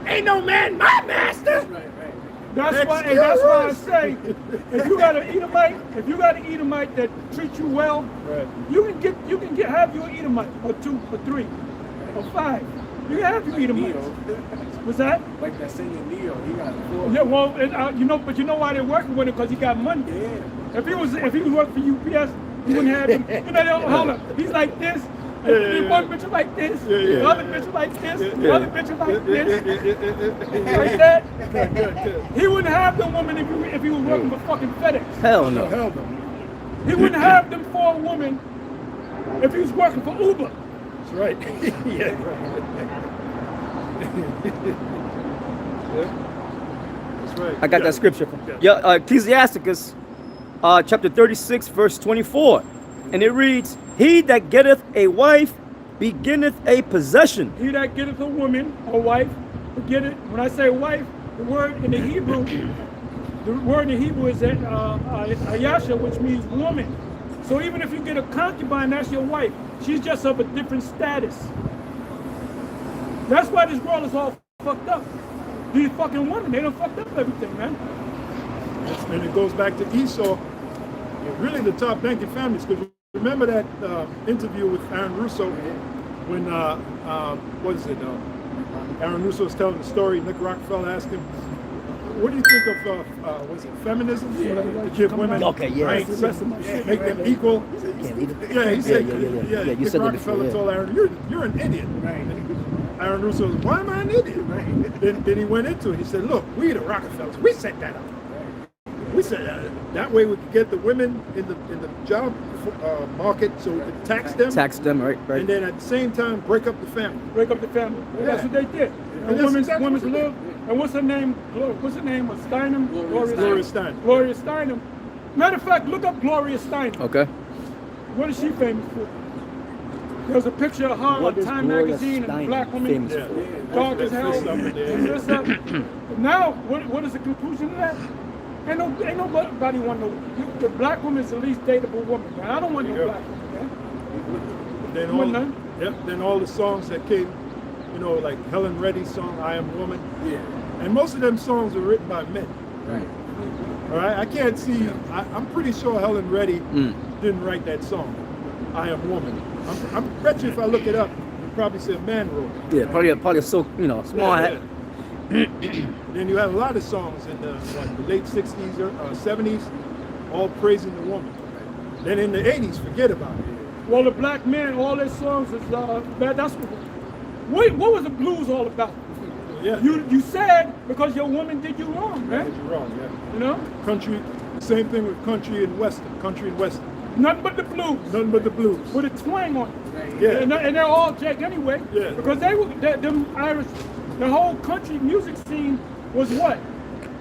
Ain't no man my master. That's why I say, if you got an Edomite that treats you well, Right. you can have your Edomite or 2 or 3 or 5. You can have your Edomites. What's that? Like that singer Neo, he got 4. Yeah, well, but you know why they're working with him? Because he got money. Yeah. If he was working for UPS, he wouldn't have him. You know, hold up. He's like this. And one bitch is like this. The other bitch is like this. The other bitch is like this. Like that. He wouldn't have them women if he was working for fucking FedEx. Hell no. Hell no. He wouldn't have them 4 women if he was working for Uber. That's right. Yeah. Yeah. That's right. I got that scripture from Ecclesiasticus chapter 36, verse 24. And it reads, he that getteth a wife beginneth a possession. He that getteth a woman or wife, get it. When I say wife, the word in the Hebrew is ayasha, which means woman. So even if you get a concubine, that's your wife. She's just of a different status. That's why this world is all fucked up. These fucking women, they done fucked up everything, man. And it goes back to Esau, really the top banking families. Because remember that interview with Aaron Russo when, Aaron Russo was telling the story. Nick Rockefeller asked him, what do you think of, was it feminism? To give women Okay, yeah. rights, make them equal. Yeah, he said, Yeah, you Nick said that Rockefeller before, told Aaron, you're an idiot. Aaron Russo was, why am I an idiot? Then he went into it. He said, look, we the Rockefellers, we set that up. We said that way we could get the women in the job market, so we could tax them. Tax them, right? And then at the same time break up the family. Break up the family. Yeah. That's what they did. And And that's women's exactly what they live. And what's her name? What's her name? Steinem? Gloria Steinem. Gloria Steinem. Matter of fact, look up Gloria Steinem. Okay. What is she famous for? There's a picture of her What on is Time Gloria magazine and a Steinem black woman. famous Yeah. for? Dark as hell. That's something there. Now, what is the conclusion of that? Ain't nobody want no. The black woman is the least dateable woman, man. I don't want no Yeah. black woman, man. Then Come on, man. then all the songs that came, like Helen Reddy's song, I Am Woman. Yeah. And most of them songs were written by men. Right. All right, I can't see, I'm pretty sure Helen Reddy didn't write that song, I Am Woman. I bet you if I look it up, you'll probably say a man wrote it. Yeah, probably so, small. Yeah. Then you have a lot of songs in the late 60s or 70s, all praising the woman. Then in the 80s, forget about it. Well, the black men, all their songs is bad. That's what was the blues all about? Yeah. You said because your woman did you wrong, Yeah, man. you're wrong, yeah. You know, Country, same thing with country and western. nothing but the blues Nothing but the blues. with a twang on it. Yeah. And they're all Jake anyway. Yeah. Because them Irish, the whole country music scene was what?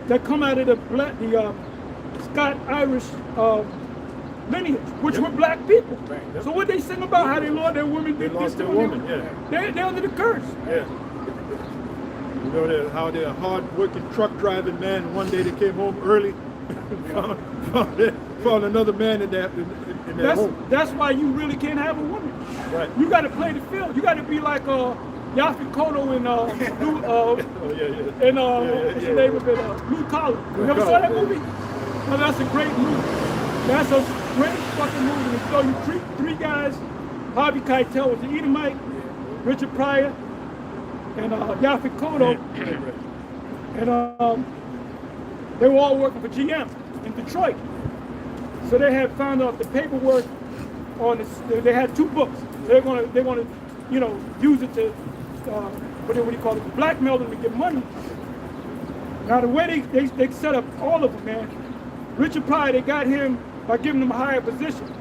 That come out of the Scott Irish lineage, which were black people. Right. Yep. So what they sing about how they lost their women, They lost their woman, yeah. They're under the curse. Yeah. How they're a hard-working truck driving man, and one day they came home early, found another man in their home. That's why you really can't have a woman. Right. You got to play the field. You got to be like Yafi Koto in Oh, yeah. what's the name of it? Blue Collar. You ever saw that movie? Well, that's a great movie. That's a great fucking movie. And so you treat 3 guys. Harvey Keitel was the Edomite, Richard Pryor, and Yafi Koto. And they were all working for GM in Detroit. So they had found out the paperwork on this. They had 2 books. They're gonna use it to what do you call it? Blackmail them to get money. Now the way they set up all of them, man. Richard Pryor, they got him by giving him a higher position.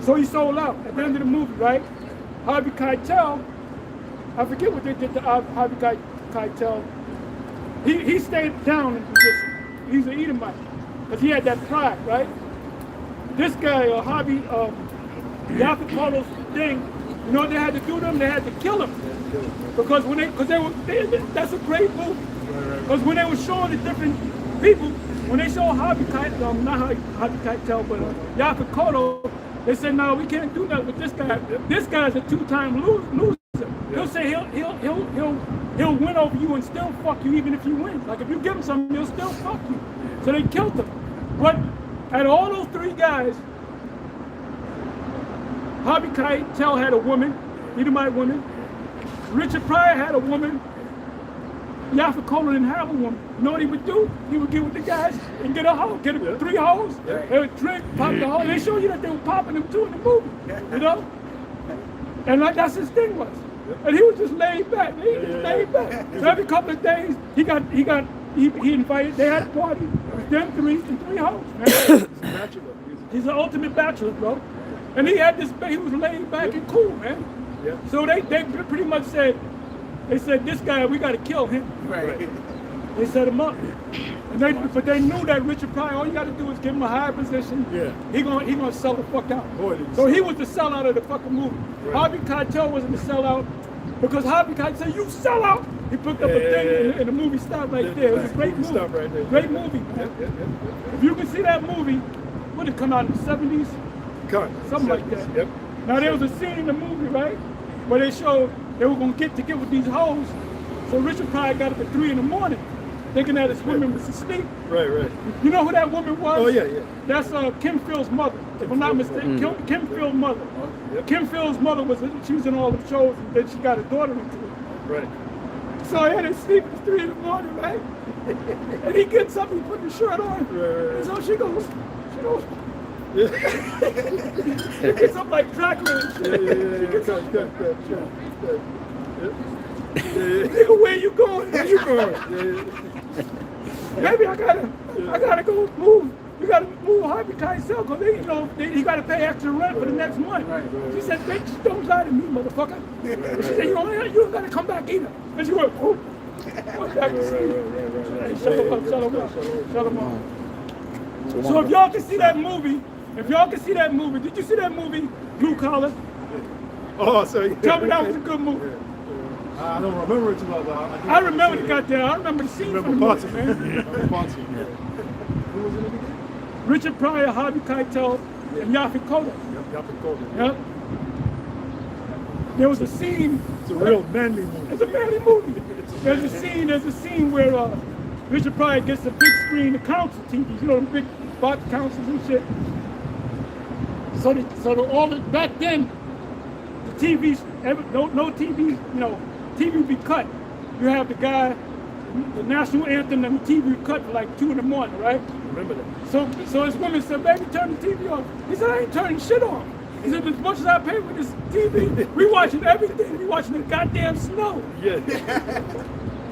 So he sold out at the end of the movie, right? Harvey Keitel, I forget what they did to Harvey Keitel. He stayed down in position. He's an Edomite, because he had that pride, right? This guy, Harvey, Yaphet Kolo's thing, you know what they had to do to him? They had to kill him. Because that's a great movie. Because when they were showing the different people, when they showed Harvey Keitel, not Harvey Keitel, but Yaphet Kolo, they said, no, we can't do that with this guy. This guy's a two-time loser. He'll say he'll win over you and still fuck you even if you win. Like if you give him something, he'll still fuck you. So they killed him. But out of all those three guys, Harvey Keitel had a woman, Edomite woman. Richard Pryor had a woman. Yaphet Kolo didn't have a woman. You know what he would do? He would get with the guys and get a hoe, get three hoes. They would drink, pop the hoe. They show you that they were popping them too in the movie. You know? And like that's his thing was. And he was just laid back. He was just laid back. So every couple of days, he invited, they had a party. It was them three and three hoes. Man. He's an ultimate bachelor, bro. And he had this, he was laid back and cool, man. Yeah. So they pretty much said, this guy, we got to kill him. Right. They set him up. But they knew that Richard Pryor, all you got to do is give him a higher position. Yeah. He gonna sell the fuck out. Boy, So he was the sellout of the fucking movie. Right. Harvey Keitel wasn't the sellout because Harvey Keitel said, you sell out. He picked up a thing and the movie stopped right there. It was a great movie. Stop right there. Great movie, man. If you can see that movie, would it come out in the 70s? Something like that. Yep. Now there was a scene in the movie, right, where they showed they were gonna get with these hoes. So Richard Pryor got up at 3 in the morning, thinking that his woman was asleep. Right. You know who that woman was? Oh yeah. That's Kim Phil's mother, if I'm not mistaken. Kim Phil's mother. Yep. Kim Phil's mother she was in all the shows, and then she got a daughter into it. Right. So he had him sleep at 3 in the morning, right? And he gets up, he put the shirt on. Right. And so she goes. Yeah. She gets up like Dracula and shit. She gets up. Nigga, where you going? Where you going? Maybe I gotta go move. You gotta move Harvey Keitel because he gotta pay extra rent for the next month. She said, bitch, don't lie to me, motherfucker. She said, you don't gotta come back either. And she went, oh. Went back to sleep. Shut him up. So if y'all can see that movie, did you see that movie, Blue Collar? Oh, so Tell me that was a good movie. I don't remember it too well. I remember the goddamn. I remember the scene from the movie, man. Who was in it again? Richard Pryor, Harvey Keitel, and Yaphet Kolo. Yaphet Kolo. Yep. There was a scene. It's a real manly movie. It's a manly movie. There's a scene where Richard Pryor gets a big screen, the council TVs, you know, the big box councils and shit. Back then, the TVs, no TV, you know, TV would be cut. You have the guy, the national anthem, and the TV would cut for like 2 in the morning, right? Remember that. So his woman said, baby, turn the TV off. He said, I ain't turning shit off. He said, as much as I pay for this TV, we watching everything. We watching the goddamn snow. Yeah.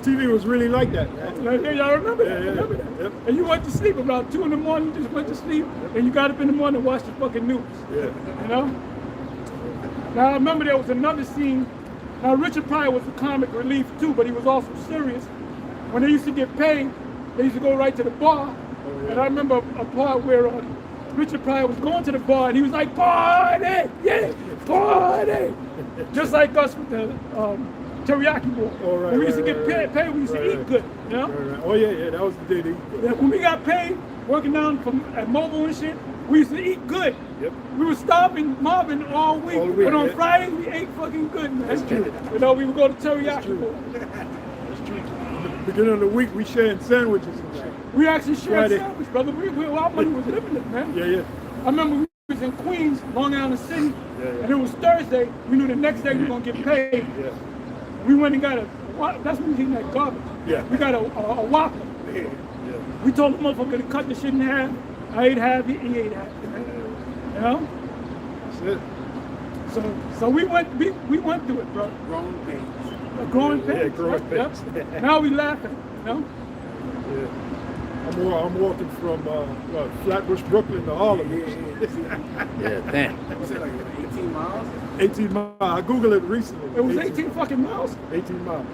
TV was really like that, man. Y'all remember that? Yeah. Remember that? Yep. And you went to sleep about 2 in the morning, you just went to sleep, and you got up in the morning and watched the fucking news. Yeah. You know? Now I remember there was another scene. Now Richard Pryor was the comic relief too, but he was also serious. When they used to get paid, they used to go right to the bar. Oh, yeah. And I remember a part where Richard Pryor was going to the bar and he was like, party! Yeah, party! Just like us with the teriyaki boy. Oh, right, when we used to right, get paid, we used to eat good, you know? Right. Oh yeah, that was the day to eat good. Yeah, when we got paid, working down at Mobile and shit, we used to eat good. Yep. We were starving, mobbing all week. But on Fridays, we ate fucking good, man. That's true. You know, we would go to teriyaki boy. That's true. In the beginning of the week, we sharing sandwiches and shit. We actually shared Friday. sandwich, brother. Our money was limited, man. Yeah. I remember we was in Queens, Long Island City, and it was Thursday. We knew the next day we were going to get paid. Yeah. We went and got that's when we was eating that garbage. Yeah. We got a Whopper. Yeah. We told the motherfucker to cut the shit in half. I ate half, he ate half. You know? That's it. So we went through it, bro. Growing pains. Growing pains. Yeah, growing pains. Yep. Now we laughing, you know? Yeah. I'm walking from Flatbush, Brooklyn to Harlem. Yeah, damn. You said like 18 miles? 18 miles. I Googled it recently. It was 18 fucking miles. 18 miles.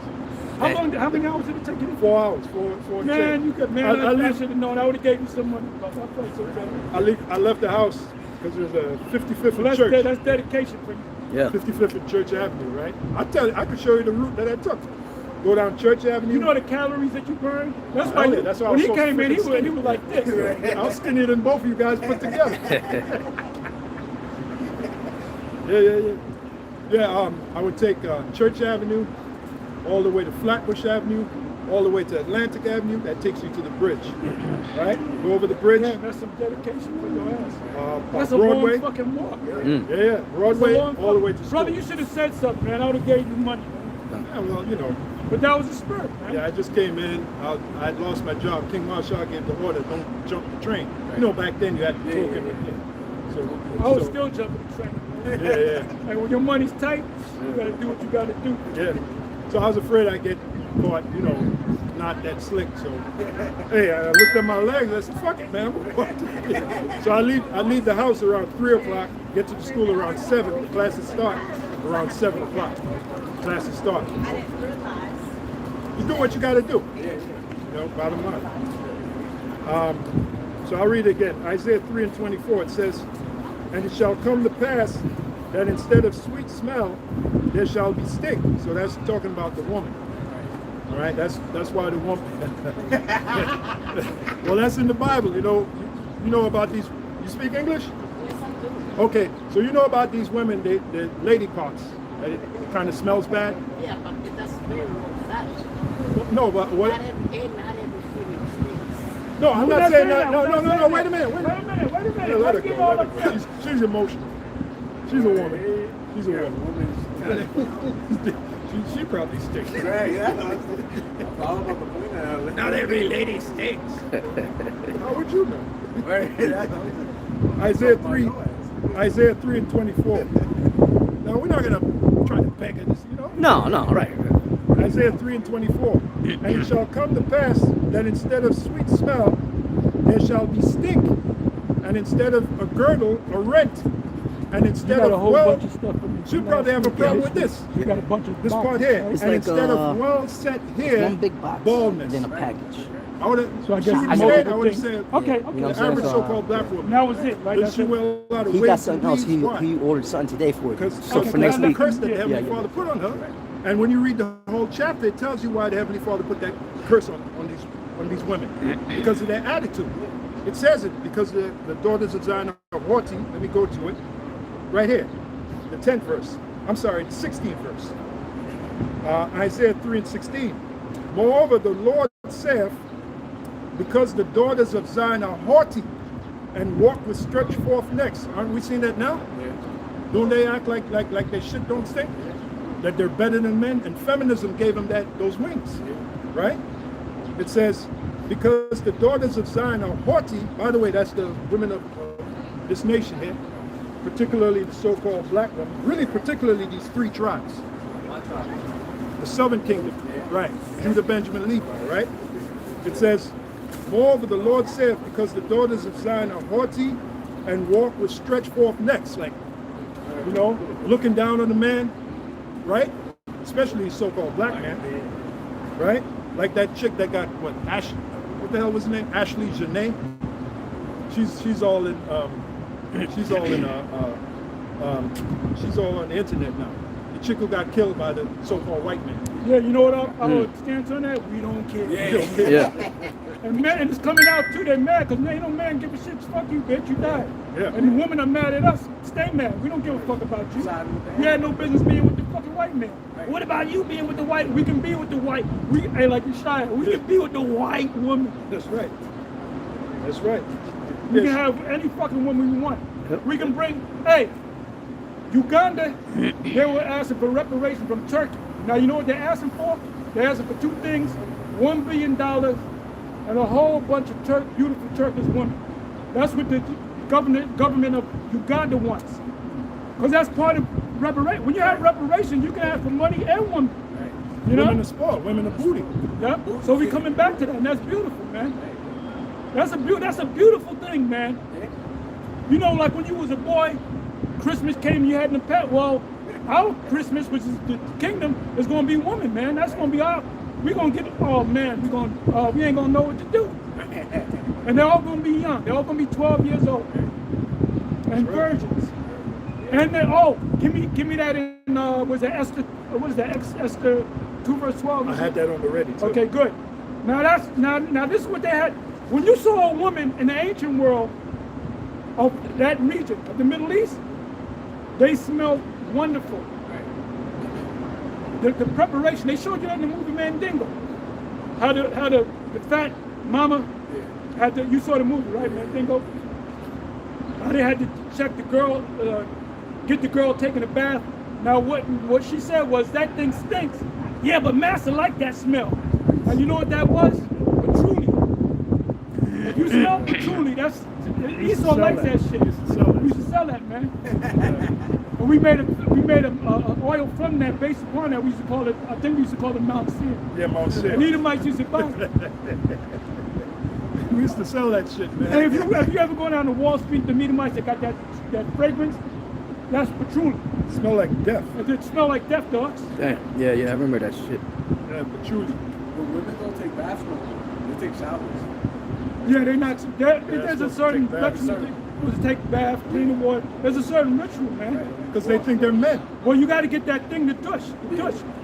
How many hours did it take you to 4 hours. Four Man, you could, man, I should have known. I would have gave you some money. But I felt so bad. I left the house because there's a 55th So and Church. that's dedication for you. Yeah. 55th and Church Avenue, right? I tell you, I could show you the route that I took. Go down Church Avenue. You know the calories that you burn? That's Oh, why yeah, that's why I when was he so came in, he freaking was like this. I was skinnier than both of you guys put together. Yeah, I would take Church Avenue all the way to Flatbush Avenue, all the way to Atlantic Avenue. That takes you to the bridge, right? Go over the bridge. Man, that's some dedication for your ass. That's Broadway. a long fucking walk. Yeah, Broadway, all the way to school. Brother, you should have said something, man. I would have gave you money. Yeah, well, you know. But that was a spirit, man. Yeah, I just came in. I had lost my job. King Marshall gave the order, don't jump the train. You know, back then you had to talk in. So, I was still jumping the train. Yeah. And when your money's tight, you gotta do what you gotta do. Yeah. So I was afraid I'd get caught, you know, not that slick. So, hey, I looked at my legs. I said, fuck it, man. So I leave the house around 3 o'clock, get to the school around 7. The classes start around 7 o'clock. Classes start. You do what you got to do. You know, bottom line. So I'll read it again. Isaiah 3:24, it says, and it shall come to pass that instead of sweet smell, there shall be stink. So that's talking about the woman. All right, that's why the woman. Well, that's in the Bible. You know about these. You speak English? Okay, so you know about these women, the lady parts. It kind of smells bad. Yeah, but that's very well. No, but what? Not every female stinks. No, I'm We're not saying saying that. No, We're not no. saying Wait a that. minute. Wait a minute. Yeah, let her Let's give go. all Let the her go. She's emotional. She's a woman. She's a woman. She probably stinks. Right, yeah. All about the point now. Not every lady stinks. How would you know? Right, that's Isaiah 3:24. Now we're not gonna try to beg her this, you know. No, right. Isaiah 3:24. And it shall come to pass that instead of sweet smell, there shall be stink, and instead of a girdle, a rent, and You instead got a of whole well, bunch of stuff. she'll probably have a problem with this. You got a bunch of This boxes, part here, right? It's and like, instead of well set here, One big box, baldness. then a package. I would have. So I guess I it's know. I multiple would have things. said Okay, You know the what I'm saying? average So, so-called black woman. That was it, right? Does That's she it. wear a lot of He wigs got and something else. weaves? Why? He ordered something today for it. Because So Okay, for next the week. curse that the Yeah, Heavenly yeah. Father put on her. And when you read the whole chapter, it tells you why the Heavenly Father put that curse on these women. Because of their attitude. It says it because the daughters of Zion are haughty. Let me go to it. Right here. The 10th verse. I'm sorry, the 16th verse. Isaiah 3:16. Moreover, the Lord saith, because the daughters of Zion are haughty and walk with stretched forth necks. Aren't we seeing that now? Yeah. Don't they act like their shit don't stink? That they're better than men? And feminism gave them those wings, right? It says, because the daughters of Zion are haughty. By the way, that's the women of this nation here, particularly the so-called black women, really particularly these 3 tribes. The southern kingdom, right? Judah, Benjamin, Levi, right? It says, moreover, the Lord saith, because the daughters of Zion are haughty and walk with stretched forth necks, like, you know, looking down on the man, right? Especially the so-called black man, right? Like that chick that got, what the hell was her name? Ashley Janae. She's all in, she's all on the internet now. The chick who got killed by the so-called white man. Yeah, you know what I would stand on that? We don't care. Yeah. And men, and it's coming out too, they're mad, because ain't no man give a shit. Fuck you, bitch, you died. Yeah. And the women are mad at us. Stay mad. We don't give a fuck about you. We had no business being with the fucking white man. What about you being with the white? We can be with the white. Hey, like you shy. We can be with the white woman. That's right. That's right. We Yes. can have any fucking woman we want. Yep. We can bring, hey, Uganda, they were asking for reparation from Turkey. Now you know what they're asking for? They're asking for 2 things, $1 billion and a whole bunch of beautiful Turkish women. That's what the government of Uganda wants. Because that's part of reparation. When you have reparation, you can ask for money and women. You know? Women are spoiled. Women are booty. Yeah. So we coming back to that, and that's beautiful, man. That's a beautiful thing, man. You know, like when you was a boy, Christmas came, you had no pet. Well, our Christmas, which is the kingdom, is going to be woman, man. That's going to be we're going to get, oh man, we ain't going to know what to do. And they're all going to be young. They're all going to be 12 years old. And virgins. And then, give me that in, was that Esther, what is that, Esther 2 verse 12? I had that on the ready too. Okay, good. Now this is what they had. When you saw a woman in the ancient world of that region of the Middle East, they smelled wonderful. The preparation, they showed you that in the movie Mandingo. How the fat mama had you saw the movie, right, Mandingo? How they had to check the girl, get the girl taking a bath. Now what she said was, that thing stinks. Yeah, but master liked that smell. And you know what that was? Patchouli. If you smell patchouli, that's Esau likes that shit. We used to sell that, man. And we made a oil from that based upon that. We used to call it, I think we used to call it Mount Seir. Yeah, Mount Seir. And Edomites used to buy it. We used to sell that shit, man. And if you ever go down to Wall Street, the Edomites that got that fragrance, that's patchouli. Smell like death. It smell like death, dogs. Damn. Yeah, I remember that shit. Yeah, patchouli. But women don't take baths no more. They take showers. Yeah, they're not. There's a certain take bath, clean the water. There's a certain ritual, man. Because they think they're men. Well, you got to get that thing to tush.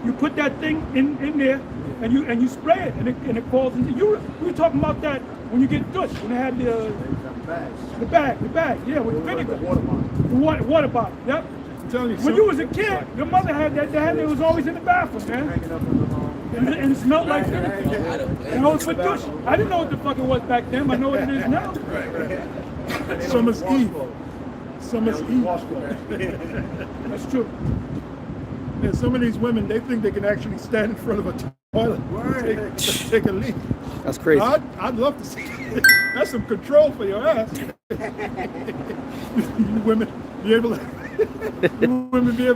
You put that thing in there, and you spray it, and it falls into you. We were talking about that when you get tush, when they had the bag, yeah, with vinegar. The water bottle. Yep. I'm telling you. When you was a kid, your mother had that. It was always in the bathroom, man. And it smelled like vinegar. And I was for tush. I didn't know what the fuck it was back then. I know what it is now. Summer's Eve. Summer's Eve. That's true. Yeah, some of these women, they think they can actually stand in front of a toilet, take a leak. That's crazy. I'd love to see that. That's some control for your ass. You women be able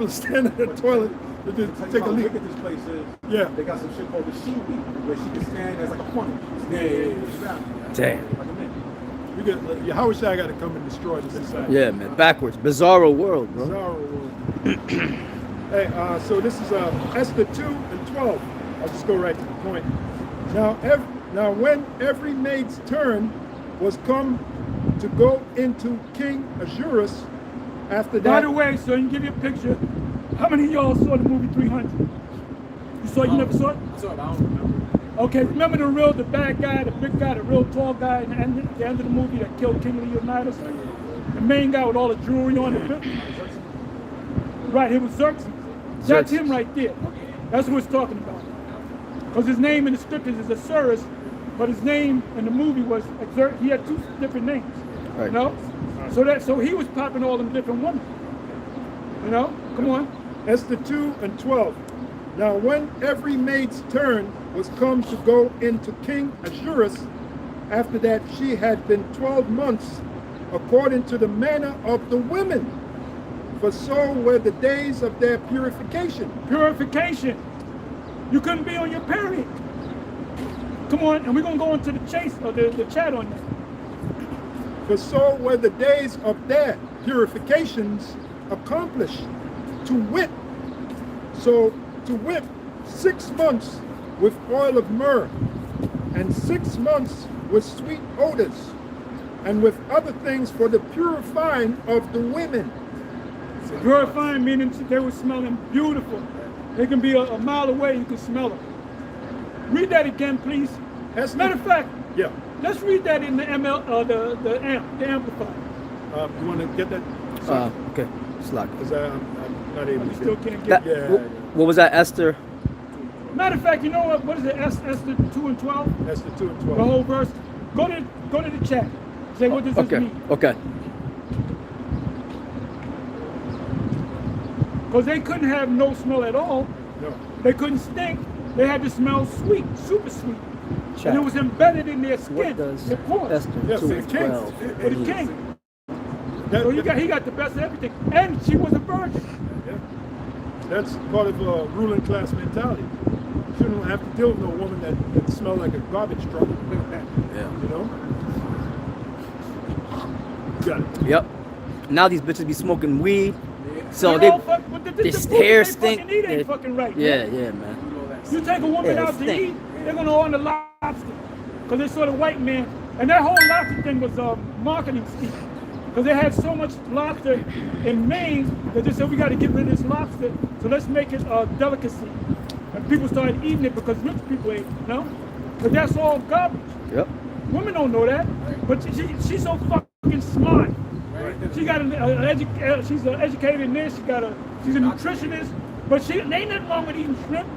to stand in the toilet and just take a leak. Look at this place is. Yeah. They got some shit called the seaweed where she can stand as like a funnel. Damn. Your Howard Shai got to come and destroy this society. Yeah, man. Backwards. Bizarro world, bro. Bizarro world. Hey, so this is Esther 2 and 12. I'll just go right to the point. Now when every maid's turn was come to go into King Ahasuerus, after that. By the way, so you can give you a picture. How many of y'all saw the movie 300? You never saw it? I saw it, I don't remember. Okay, remember the bad guy, the big guy, the real tall guy at the end of the movie that killed King Leonidas? The main guy with all the jewelry on it. Right, it was Xerxes. That's him right there. That's what it's talking about. Because his name in the scriptures is Ahasuerus, but his name in the movie was Xerxes. He had two different names. Right. You know? So he was popping all them different women. You know? Come on. Esther 2 and 12. Now when every maid's turn was come to go into King Ahasuerus, after that she had been 12 months, according to the manner of the women, for so were the days of their purification. Purification. You couldn't be on your period. Come on, and we're going to go into the chase, or the chat on that. For so were the days of their purifications accomplished, to wit, 6 months with oil of myrrh, and 6 months with sweet odors, and with other things for the purifying of the women. Purifying meaning they were smelling beautiful. They can be a mile away, you can smell them. Read that again, please. As a matter of fact, Yeah. let's read that in the the amplifier. You want to get that? Okay. Slack. Because I'm not able You to still get can't That, get it. what was that, Esther? Matter of fact, you know what? What is it? Esther 2 and 12? Esther 2 and The 12. whole verse. Go to the chat. Say what does this Okay. mean? Okay. Because they couldn't have no smell at all. No. They couldn't stink. They had to smell sweet, super sweet. Chat. And it was embedded in their skin. What does their pores. Esther Yes, 2 the and king. 12 For the mean? king. That- So he got the best of everything. And she was a virgin. Yeah. That's part of ruling class mentality. You shouldn't have to deal with no woman that smells like a garbage truck. Yeah. You know? Got it. Yep. Now these bitches be smoking weed, so They're they all but their the food hair they stink. fucking eat ain't Yeah. fucking right. Yeah, man. yeah, man. You take a woman Yeah, out to stink. eat, they're gonna order lobster, because they saw the white man, and that whole lobster thing was marketing scheme, because they had so much lobster in Maine that they said we got to get rid of this lobster, so let's make it a delicacy, and people started eating it because rich people ate, you know, but that's all garbage. Yep. Women don't know that, but she's so fucking smart. She got she's an educated in this. She's a nutritionist, but ain't nothing wrong with eating shrimp.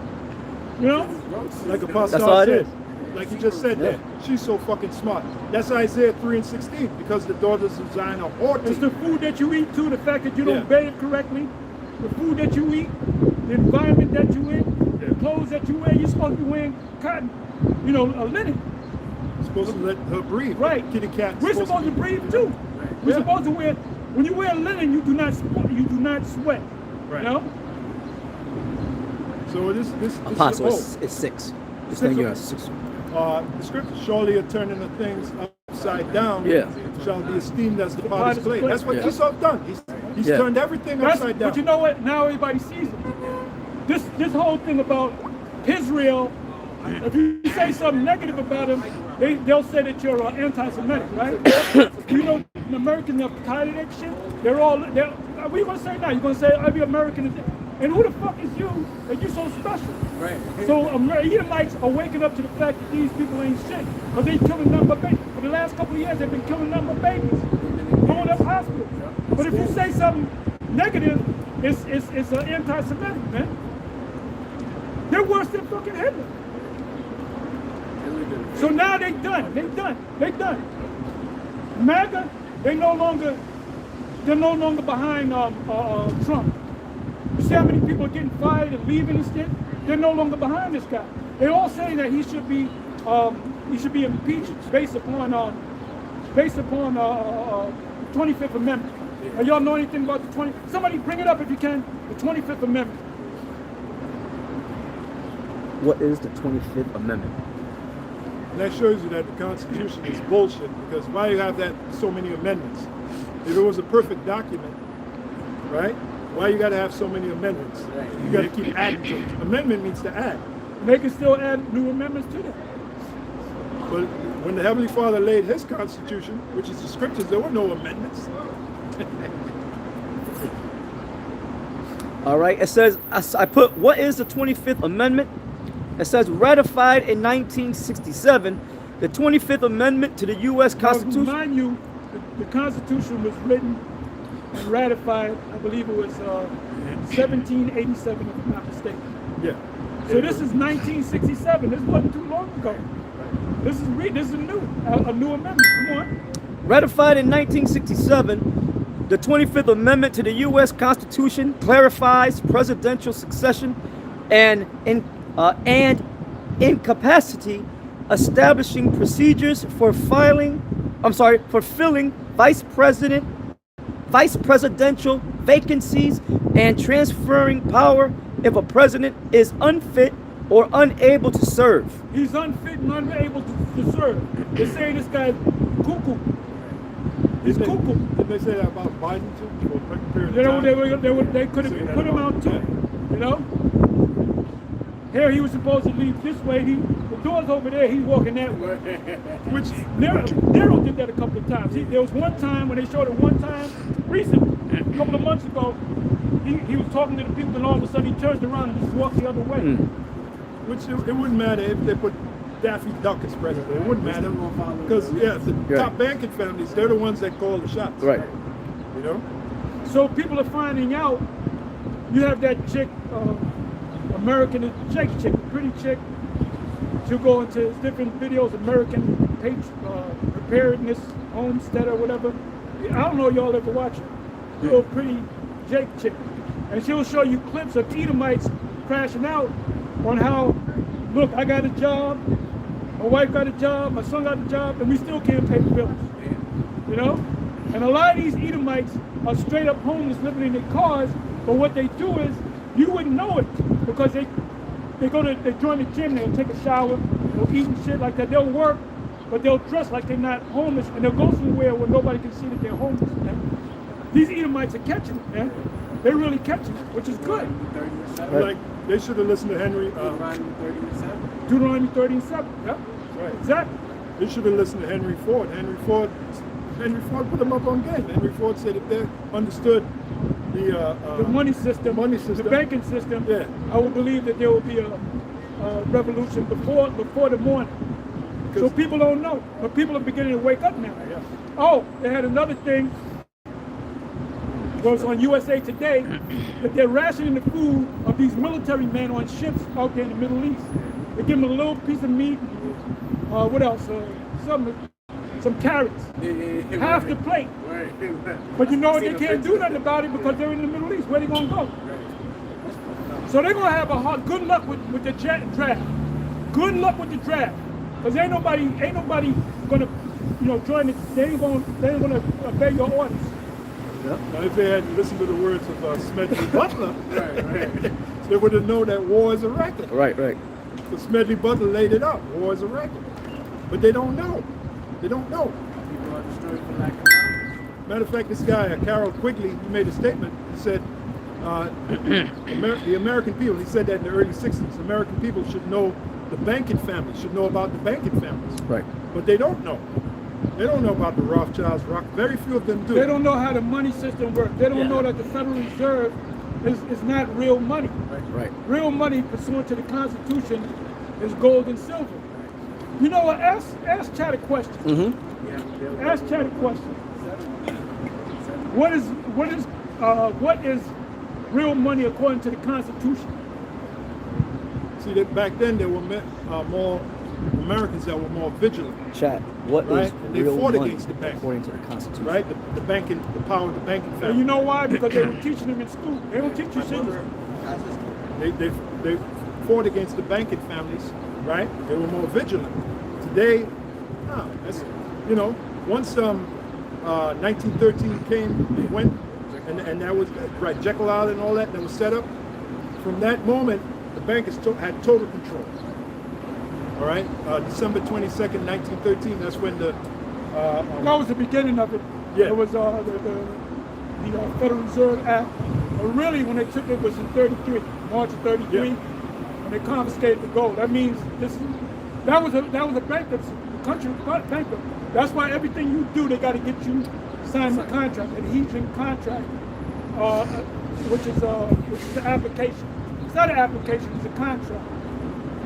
You know, Like Apostle That's all it said, is. like you just said there, she's so fucking smart. That's Isaiah 3:16, because the daughters of Zion are haughty. it's the food that you eat too. The fact that you don't Yeah. bathe correctly, the food that you eat, the environment that you in, the clothes that you wear. You're supposed to be wearing cotton, you know, a linen. Supposed to let her breathe. Right. Kitty cat. We're supposed to breathe too. We're Yeah. supposed to wear. When you wear linen, you do not sweat. Right. You know. So this Apostle, is it's 6. This Six thing here of- is 6. the scripture, surely a turning of things upside down Yeah. shall be esteemed as the potter's clay. That's what Yeah. Esau done. He's Yeah. turned everything upside down. But you know what? Now everybody sees it. This whole thing about Israel, if you say something negative about him, they'll say that you're anti-Semitic, right? You know, the Americans are tired of that shit. What are you gonna say now? You're gonna say every American is, and who the fuck is you that you so special? Right. So Edomites are waking up to the fact that these people ain't shit, because they killing nothing but babies. For the last couple of years, they've been killing nothing but babies, blowing up hospitals. But if you say something negative, it's an anti-Semitic, man. They're worse than fucking Hitler. So now they done. MAGA, they're no longer behind Trump. You see how many people are getting fired and leaving and shit? They're no longer behind this guy. They all say that he should be impeached based upon 25th Amendment. And y'all know anything about the 20? Somebody bring it up if you can. The 25th Amendment. What is the 25th Amendment? And that shows you that the Constitution is bullshit, because why you have that so many amendments? If it was a perfect document, right? Why you got to have so many amendments? You got to keep adding to it. Amendment means to add. And they can still add new amendments to that. But when the Heavenly Father laid His Constitution, which is the Scriptures, there were no amendments. All right, it says, I put, what is the 25th Amendment? It says, ratified in 1967, the 25th Amendment to the U.S. Now, Constitution. mind you, the Constitution was written and ratified, I believe it was 1787, if I'm not mistaken. Yeah. So this is 1967. This wasn't too long ago. This is a new amendment. Come on. Ratified in 1967, the 25th Amendment to the U.S. Constitution clarifies presidential succession and incapacity, establishing procedures for filling vice presidential vacancies and transferring power if a president is unfit or unable to serve. He's unfit and unable to serve. They're saying this guy's cuckoo. He's cuckoo. Didn't they say that about Biden too? For a period of You know, time? they could have put him out too. You know? Here he was supposed to leave this way. The door's over there, he's walking that way. Which Nero did that a couple of times. There was one time when they showed it one time, recently, a couple of months ago, he was talking to the people and all of a sudden he turns around and just walks the other way. Which it wouldn't matter if they put Daffy Duck as president. It wouldn't matter. Because, the top banking families, they're the ones that call the shots. Right. You know? So people are finding out, you have that chick, American chick, pretty chick. She'll go into different videos, American preparedness, homestead or whatever. I don't know if y'all ever watch her. Little pretty Jake chick. And she'll show you clips of Edomites crashing out on how, look, I got a job, my wife got a job, my son got a job, and we still can't pay the bills. You know? And a lot of these Edomites are straight up homeless living in their cars, but what they do is, you wouldn't know it, because they join the gym, they'll take a shower, they'll eat and shit like that, they'll work, but they'll dress like they're not homeless, and they'll go somewhere where nobody can see that they're homeless, man. These Edomites are catching it, man. They're really catching it, which is good. Like they should have listened to Henry. Deuteronomy 30 and 7. Yep. Right. Exactly. They should have listened to Henry Ford. Henry Ford put them up on game. Henry Ford said if they understood The money system, the banking system, Yeah. I would believe that there will be a revolution before the morning. So people don't know, but people are beginning to wake up now. Yeah. Oh, they had another thing. Was on USA Today that they're rationing the food of these military men on ships out there in the Middle East. They give them a little piece of meat. What else? Some carrots. Half the plate. But you know what? They can't do nothing about it because they're in the Middle East. Where they gonna go? So they're gonna have good luck with the draft. Good luck with the draft, because ain't nobody gonna, join it. They ain't gonna obey your orders. Now, if they had listened to the words of Smedley Butler, they would have known that war is a record. Right, right. So Smedley Butler laid it out. War is a record. But they don't know. They don't know. People are destroyed for lack of knowledge. Matter of fact, this guy, Carol Quigley, he made a statement. He said, the American people, he said that in the early 60s, American people should know the banking family, should know about the banking families. Right. But they don't know. They don't know about the Rothschilds. Very few of them do. They don't know how the money system works. They don't know that the Federal Reserve is not real money. Right. Real money pursuant to the Constitution is gold and silver. You know what? Ask Chad a question. Mm-hmm. Ask Chad a question. What is real money according to the Constitution? See, that back then there were more Americans that were more vigilant, Chat. What is right? They real fought money against the bank, according to the Constitution? right? The banking, the power of the banking family. And you know why? Because they were teaching them in school. They don't teach you shit. They fought against the banking families, right? They were more vigilant. Today, no, that's, once 1913 came and went, and that was right, Jekyll Island and all that was set up. From that moment, the bank had total control. All right, December 22nd, 1913. That's when the That was the beginning of it. Yeah. It was the Federal Reserve Act. But really, when they took it was in 33, March of 33, when they confiscated the gold. That means that was a bankruptcy. The country was bankrupt. That's why everything you do, they got to get you sign the contract, adhesion contract, which is the application. It's not an application; it's a contract.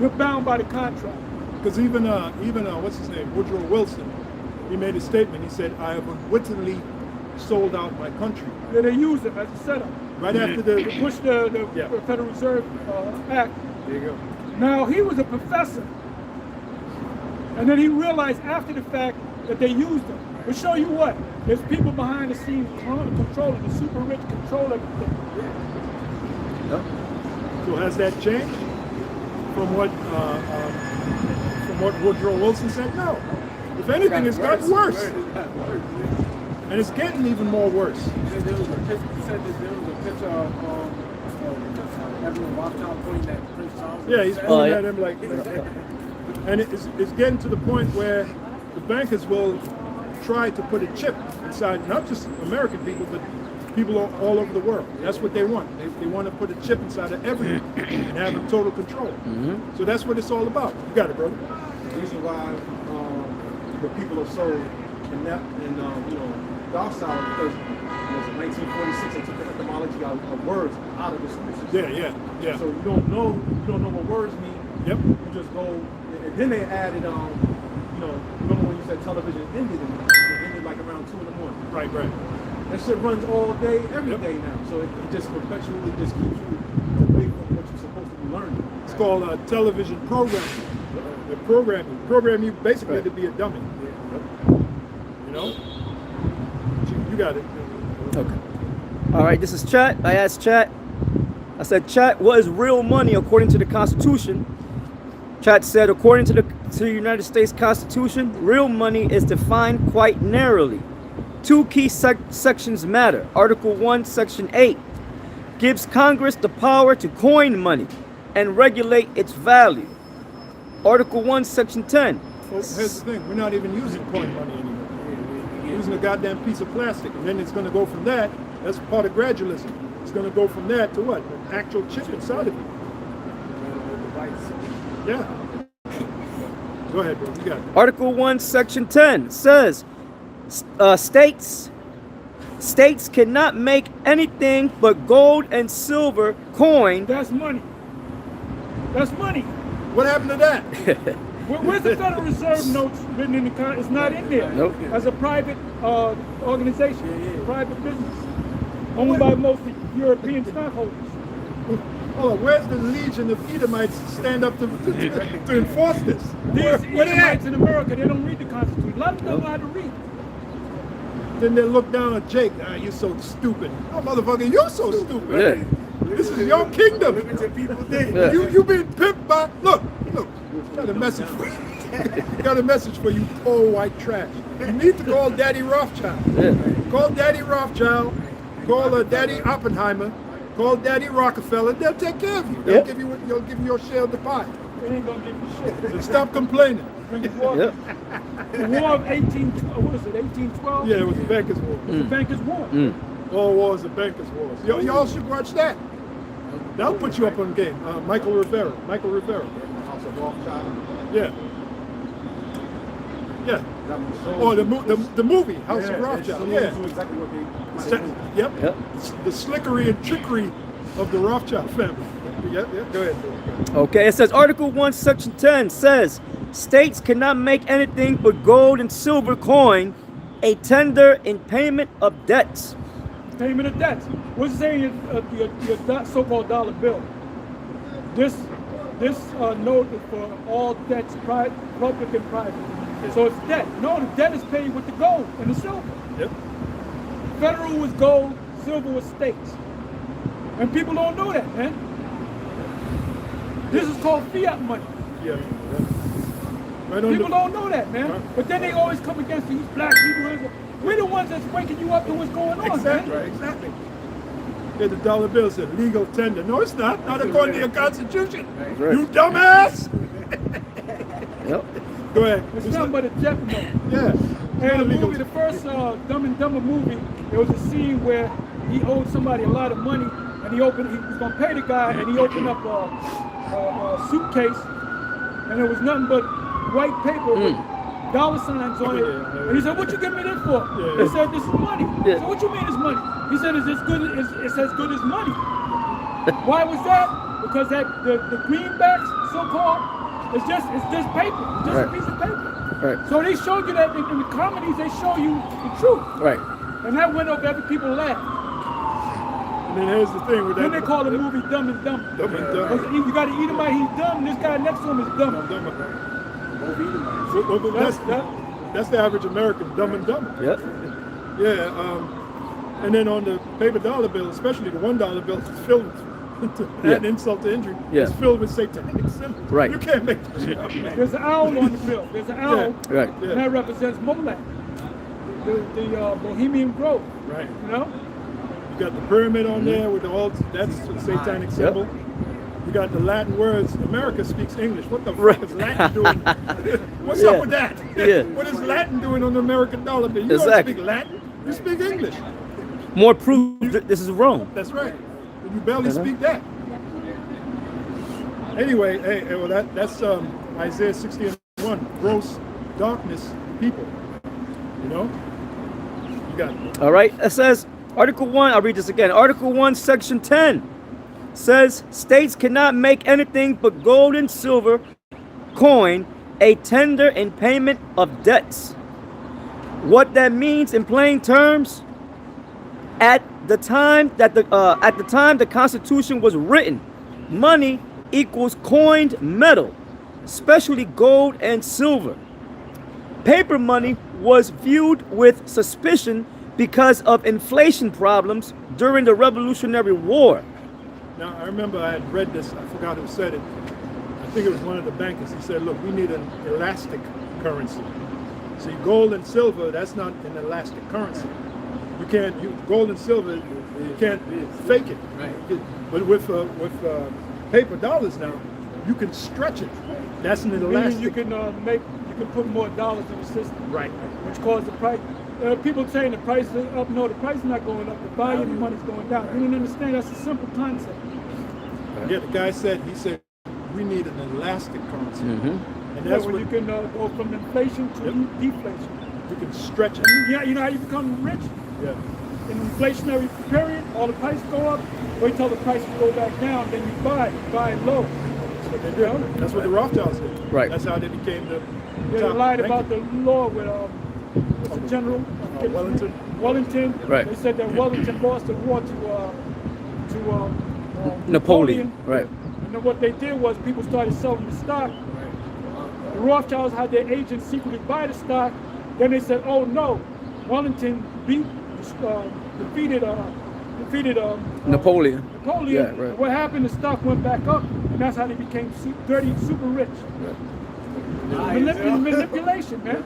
You're bound by the contract. because even what's his name, Woodrow Wilson, he made a statement. He said, "I have unwittingly sold out my country." Yeah, they use it as a setup. Right after the To push the Yeah. Federal Reserve Act. there you go. Now, he was a professor. And then he realized after the fact that they used them. But show you what, there's people behind the scenes controlling, the super rich control everything. So has that changed from what Woodrow Wilson said? No. If anything, it's gotten worse, and it's getting even more worse. There was a picture, he said that there was a picture of everyone Rothschild pointing at Prince Charles. Yeah, he's pointing yeah. at him like, and it's getting to the point where the bankers will try to put a chip inside not just American people, but people all over the world. That's what they want. They want to put a chip inside of everything and have total control. Mm-hmm. So that's what it's all about. You got it, brother. The reason why the people are so docile because in 1946 they took the etymology of words out of the schools. Yeah. So you don't know what words mean. Yep. You just go, and then they added remember when you said television ended, and it ended like around 2 in the morning. Right. That shit runs all day, every day now. So it just perpetually just keeps you away from what you're supposed to be learning. It's called television programming. The program you basically to be a dummy. You know? You got it. Okay. All right, this is Chat. I asked Chat. I said, Chat, what is real money according to the Constitution? Chat said, according to the United States Constitution, real money is defined quite narrowly. Two key sections matter. Article 1, Section 8 gives Congress the power to coin money and regulate its value. Article 1, Section 10 Well, here's the thing: we're not even using coin money anymore. We're using a goddamn piece of plastic, and then it's going to go from that. That's part of gradualism. It's going to go from that to what? An actual chip inside of it. Yeah. Go ahead, bro. You got it. Article 1, Section 10 says, states cannot make anything but gold and silver coin. That's money. That's money. What happened to that? Where's the Federal Reserve notes written in the contract? It's not in there. Nope. As a private organization, private business, owned by mostly European stockholders. Oh, where's the Legion of Edomites stand up to enforce this? These Where they at? Edomites in America, they don't read the Constitution. A lot of them don't know how to read. Then they look down at Jake. Ah, you're so stupid. Oh, motherfucker, you're so stupid. Yeah. This is your kingdom. Yeah. You been pimped by. Look. Got a message for you. Got a message for you, poor white trash. You need to call Daddy Rothschild. Yeah. Call Daddy Rothschild. Call Daddy Oppenheimer. Call Daddy Rockefeller. They'll take care of you. They'll Yep. give you your share of the pie. They ain't gonna give you shit. So stop complaining. Bring the war. Yep. The War of 1812. Yeah, it was the Bankers' War. The Bankers' War. All wars are Bankers' Wars. Y'all should watch that. That'll put you up on game. Michael Rivera. House of Rothschild. Yeah. Yeah. Oh, the movie House of Rothschild. Yeah. Exactly what they. Yep. The slickery and trickery of the Rothschild family. Yep. Go ahead. Okay, it says Article 1, Section 10 says states cannot make anything but gold and silver coin a tender in payment of debts. Payment of debts. What's saying your so-called dollar bill? This note is for all debts, public and private. So it's debt. No, the debt is paid with the gold and the silver. Yep. Federal was gold, silver was states. And people don't know that, man. This is called fiat money. Yeah. Right on People don't know that, man. But then they always come against these black people. We're the ones that's waking you up to what's going on, Exactly. man. Exactly. Yeah, the dollar bill said legal tender. No, it's not. Not according to your constitution. Right. You dumbass. Yep. Go ahead. It's nothing but a debt note. Yeah. And the movie, the first Dumb and Dumber movie, there was a scene where he owed somebody a lot of money, and he was gonna pay the guy, and he opened up a suitcase, and there was nothing but white paper with dollar signs on it. And he said, "What you give me this for?" He said, "This is money." Yeah. So what you mean it's money? He said, "It's as good as money." Why was that? Because that the greenbacks, so-called, it's just paper, it's just a piece of paper. Right. So they showed you that in the comedies, they show you the truth. Right. And that went over every people laughed. And then here's the thing with that. Then they call the movie Dumb and Dumber. Dumb and Dumber. You got to eat him out, he's dumb. This guy next to him is dumb. That's the average American, Dumb and Dumber. Yep. Yeah. And then on the paper dollar bill, especially the $1 bill, it's filled with add insult to injury. Yeah. It's filled with satanic symbols. Right. You can't make this shit up, man. There's an owl on the bill. There's an owl. Right. And that represents Molech, the Bohemian Grove. Right. You know? You got the pyramid on there with that's a satanic symbol. You got the Latin words. America speaks English. What the fuck is Latin doing? What's up with that? Yeah. What is Latin doing on the American dollar bill? You Exactly. don't speak Latin. You speak English. More proof that this is wrong. That's right. You barely speak that. Anyway, well that's Isaiah 61. Gross darkness people. You know? You got it. All right. It says Article 1, I'll read this again. Article 1, Section 10 says states cannot make anything but gold and silver coin a tender in payment of debts. What that means in plain terms, at the time the Constitution was written, money equals coined metal, especially gold and silver. Paper money was viewed with suspicion because of inflation problems during the Revolutionary War. Now, I remember I had read this. I forgot who said it. I think it was one of the bankers. He said, look, we need an elastic currency. See, gold and silver, that's not an elastic currency. You can't, gold and silver, you can't fake it. Right. But with paper dollars now, you can stretch it. That's an elastic. You can can put more dollars in the system. Right. Which caused the price. People saying the price is up. No, the price is not going up. The value of the money is going down. You don't understand. That's a simple concept. Yeah, the guy said, we need an elastic currency. And That's that's when what you can go from inflation to deflation. you can stretch it. Yeah, you know how you become rich? Yeah. In an inflationary period, all the prices go up. Wait till the prices go back down, then you buy low. That's what they did. That's what the Rothschilds did. Right. That's how they became the They top lied ranking. about the law with what's the general? Wellington. Wellington. Right. They said that Wellington lost the war to Napoleon. Right. And then what they did was people started selling the stock. The Rothschilds had their agents secretly buy the stock. Then they said, "Oh no, Wellington defeated Napoleon. Napoleon." Yeah, right. What happened? The stock went back up, and that's how they became dirty, super rich. Manipulation, man.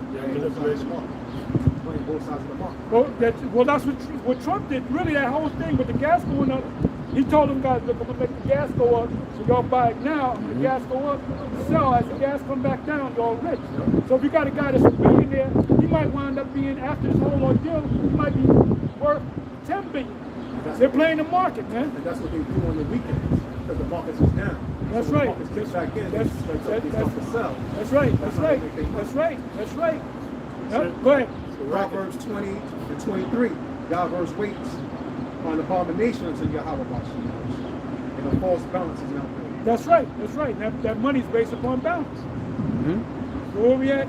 Playing both sides of the market. Well, that's what Trump did. Really, that whole thing with the gas going up. He told them guys, look, I'm gonna make the gas go up, so y'all buy it now. The gas go up, sell. As the gas come back down, y'all rich. So if you got a guy that's a billionaire, he might wind up being, after this whole ordeal, he might be worth $10 billion. They're playing the market, man. And that's what they do on the weekends because the markets is down. That's so right. The markets get back in. That's- They start to sell. That's right. That's That's how right. they make That's money. right. That's right. Yep, go ahead. So Proverbs 20 and 23, Yahweh waits on abomination until Yahweh watches. And a false balance is not good. That's right. That's right. That money's based upon balance. So where we at?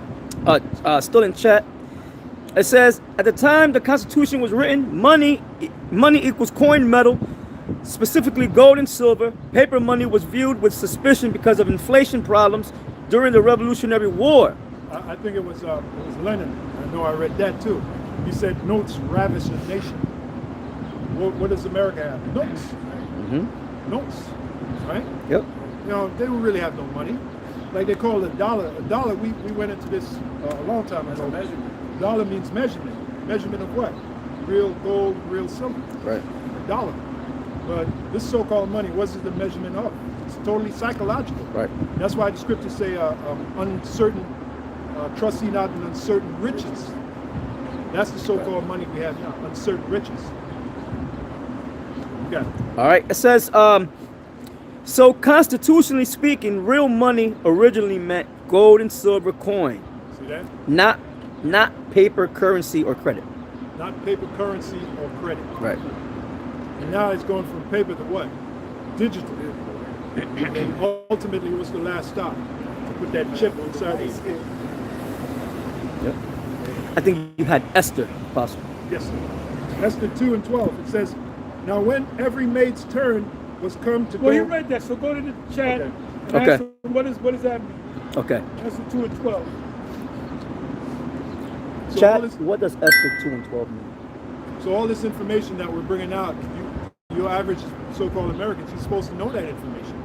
Still in chat. It says, at the time the Constitution was written, money equals coin metal, specifically gold and silver. Paper money was viewed with suspicion because of inflation problems during the Revolutionary War. I think it was Lenin. I know I read that too. He said, notes ravish a nation. What does America have? Notes. Notes, right? Yep. You know, they don't really have no money. Like they call it a dollar. A dollar, we went into this a long time ago. Measurement. Dollar means measurement. Measurement of what? Real gold, real silver. Right. A dollar. But this so-called money, what is the measurement of? It's totally psychological. Right. That's why the scriptures say uncertain, trust ye not in uncertain riches. That's the so-called money we have now, uncertain riches. You got it. All right. It says, so constitutionally speaking, real money originally meant gold and silver coin, See that? not paper currency or credit. Not paper currency or credit. Right. And now it's going from paper to what? Digital. And ultimately, what's the last stop? To put that chip inside the skin. Yep. I think you had Esther, possible. Yes, sir. Esther 2 and 12. It says, now when every maid's turn was come to Well, he go. read that, so go to the chat Okay. and Okay. ask him, what does that mean? Okay. That's the 2 and 12. So Chat, all this, what does Esther 2 and 12 mean? so all this information that we're bringing out, your average so-called Americans, you're supposed to know that information.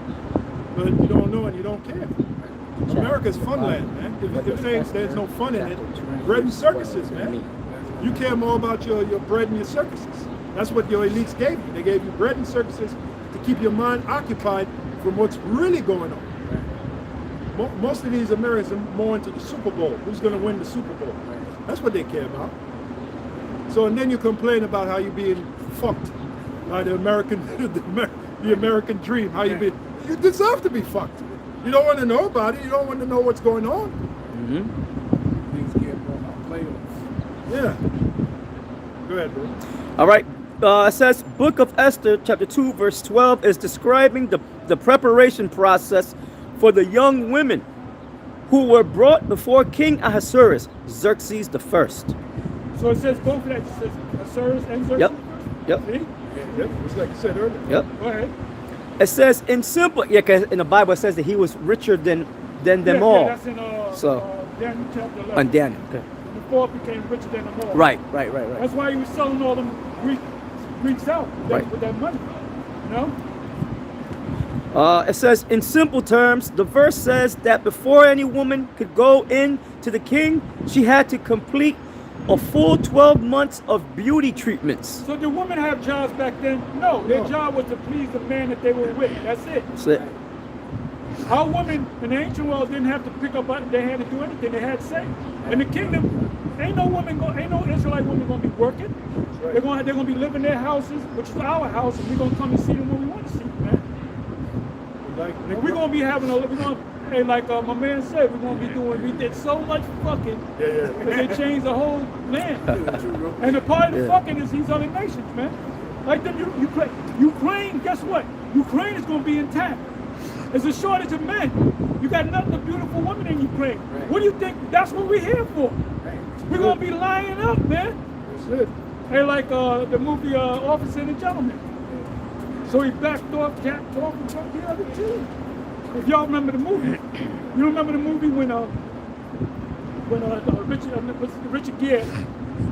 But you don't know and you don't care. America's fun land, man. If there's no fun in it, bread and circuses, man. You care more about your bread and your circuses. That's what your elites gave you. They gave you bread and circuses to keep your mind occupied from what's really going on. Most of these Americans are more into the Super Bowl. Who's going to win the Super Bowl? That's what they care about. So, and then you complain about how you're being fucked by the American, the American dream. How you deserve to be fucked. You don't want to know about it. You don't want to know what's going on. Things get brought up playoffs. Yeah. Go ahead, bro. All right. It says, Book of Esther, chapter 2, verse 12, is describing the preparation process for the young women who were brought before King Ahasuerus, Xerxes the First. So it says both of that. It says Ahasuerus and Xerxes. Yep. Yep. See? Yep. It's like you said earlier. Yep. Go ahead. It says in simple, yeah, 'cause in the Bible it says that he was richer than them Yeah, all. that's in Daniel chapter 11. On Daniel. Okay. The fourth became richer than them all. Right. That's why he was selling all them Greeks out Right. with that money. You know? It says, in simple terms, the verse says that before any woman could go in to the king, she had to complete a full 12 months of beauty treatments. So did women have jobs back then? No. Their No. job was to please the man that they were with. That's it. That's it. Our women in the ancient world didn't have to pick up their hand to do anything. They had say. In the kingdom, ain't no Israelite woman gonna be working. Right. They're gonna be living in their houses, which is our house, and we're gonna come and see them when we want to see them, man. Like And we're gonna be having hey, like my man said, we did so much fucking that they changed the whole land. And the part of the fucking is these other nations, man. Like them, Ukraine, guess what? Ukraine is gonna be intact. There's a shortage of men. You got nothing but beautiful women in Ukraine. Right. What do you think? That's what we're here for. We're gonna be lying up, man. That's it. Hey, like the movie Officer and a Gentleman. So he backed off, jacked off, and fucked the other two. If y'all remember the movie, you remember the movie when Richard Gere,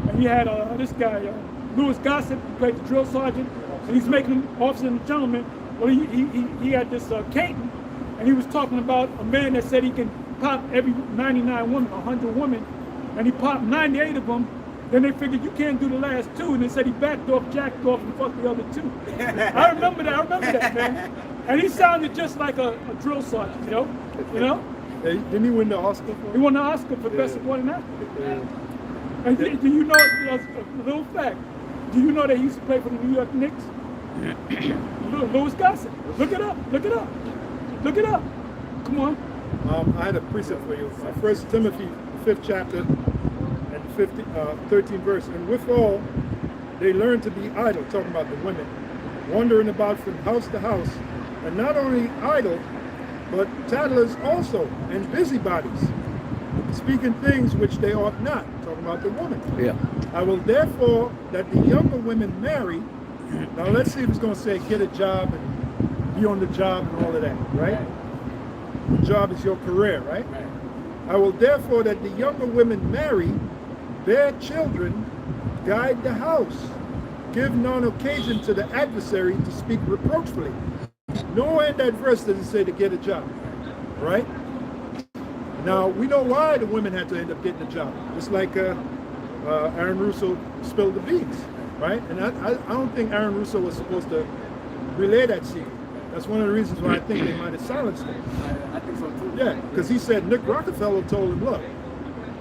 and he had this guy, Louis Gossett, who played the drill sergeant, and he's making Officer and a Gentleman. Well, he had this Caton, and he was talking about a man that said he can pop every 99 women, 100 women, and he popped 98 of them. Then they figured you can't do the last two, and they said he backed off, jacked off, and fucked the other two. I remember that, man. And he sounded just like a drill sergeant, you know? Hey, didn't he win the Oscar for He it? won the Oscar for Best Supporting Actor. Yeah. And do you know, a little fact, do you know that he used to play for the New York Knicks? Louis Gossett. Look it up. Come on. I had a precept for you. 1 Timothy, 5th chapter, and 13th verse. And withal, they learn to be idle, talking about the women, wandering about from house to house, and not only idle, but tattlers also, and busybodies, speaking things which they ought not, talking about the woman. Yeah. I will therefore that the younger women marry. Now let's see if it's going to say get a job and be on the job and all of that, right? The job is your career, right? I will therefore that the younger women marry, bear children, guide the house, give none occasion to the adversary to speak reproachfully. Nowhere in that verse does it say to get a job, right? Now, we know why the women had to end up getting a job. It's like Aaron Russo spilled the beans, right? And I don't think Aaron Russo was supposed to relay that secret. That's one of the reasons why I think they might have silenced him. I think so too. Yeah, because he said Nick Rockefeller told him, look,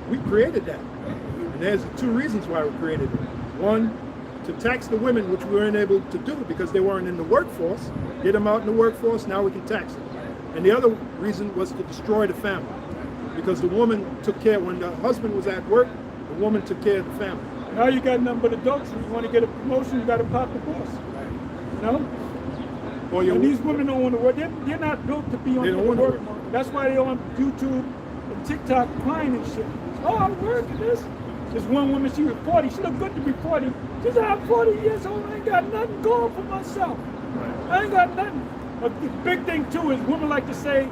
we created that. And there's two reasons why we created it. One, to tax the women, which we weren't able to do because they weren't in the workforce. Get them out in the workforce, now we can tax them. And the other reason was to destroy the family. Because the woman took care, when the husband was at work, the woman took care of the family. Now you got nothing but adults. You want to get a promotion, you got to pop the boss. You know? Or And these women don't want to work. They're not built to be on They the don't want to work work. market. That's why they're on YouTube and TikTok crying and shit. Oh, I work at this. This one woman, she was 40. She looked good to be 40. She said, I'm 40 years old. I ain't got nothing going for myself. I ain't got nothing. But the big thing, too, is women like to say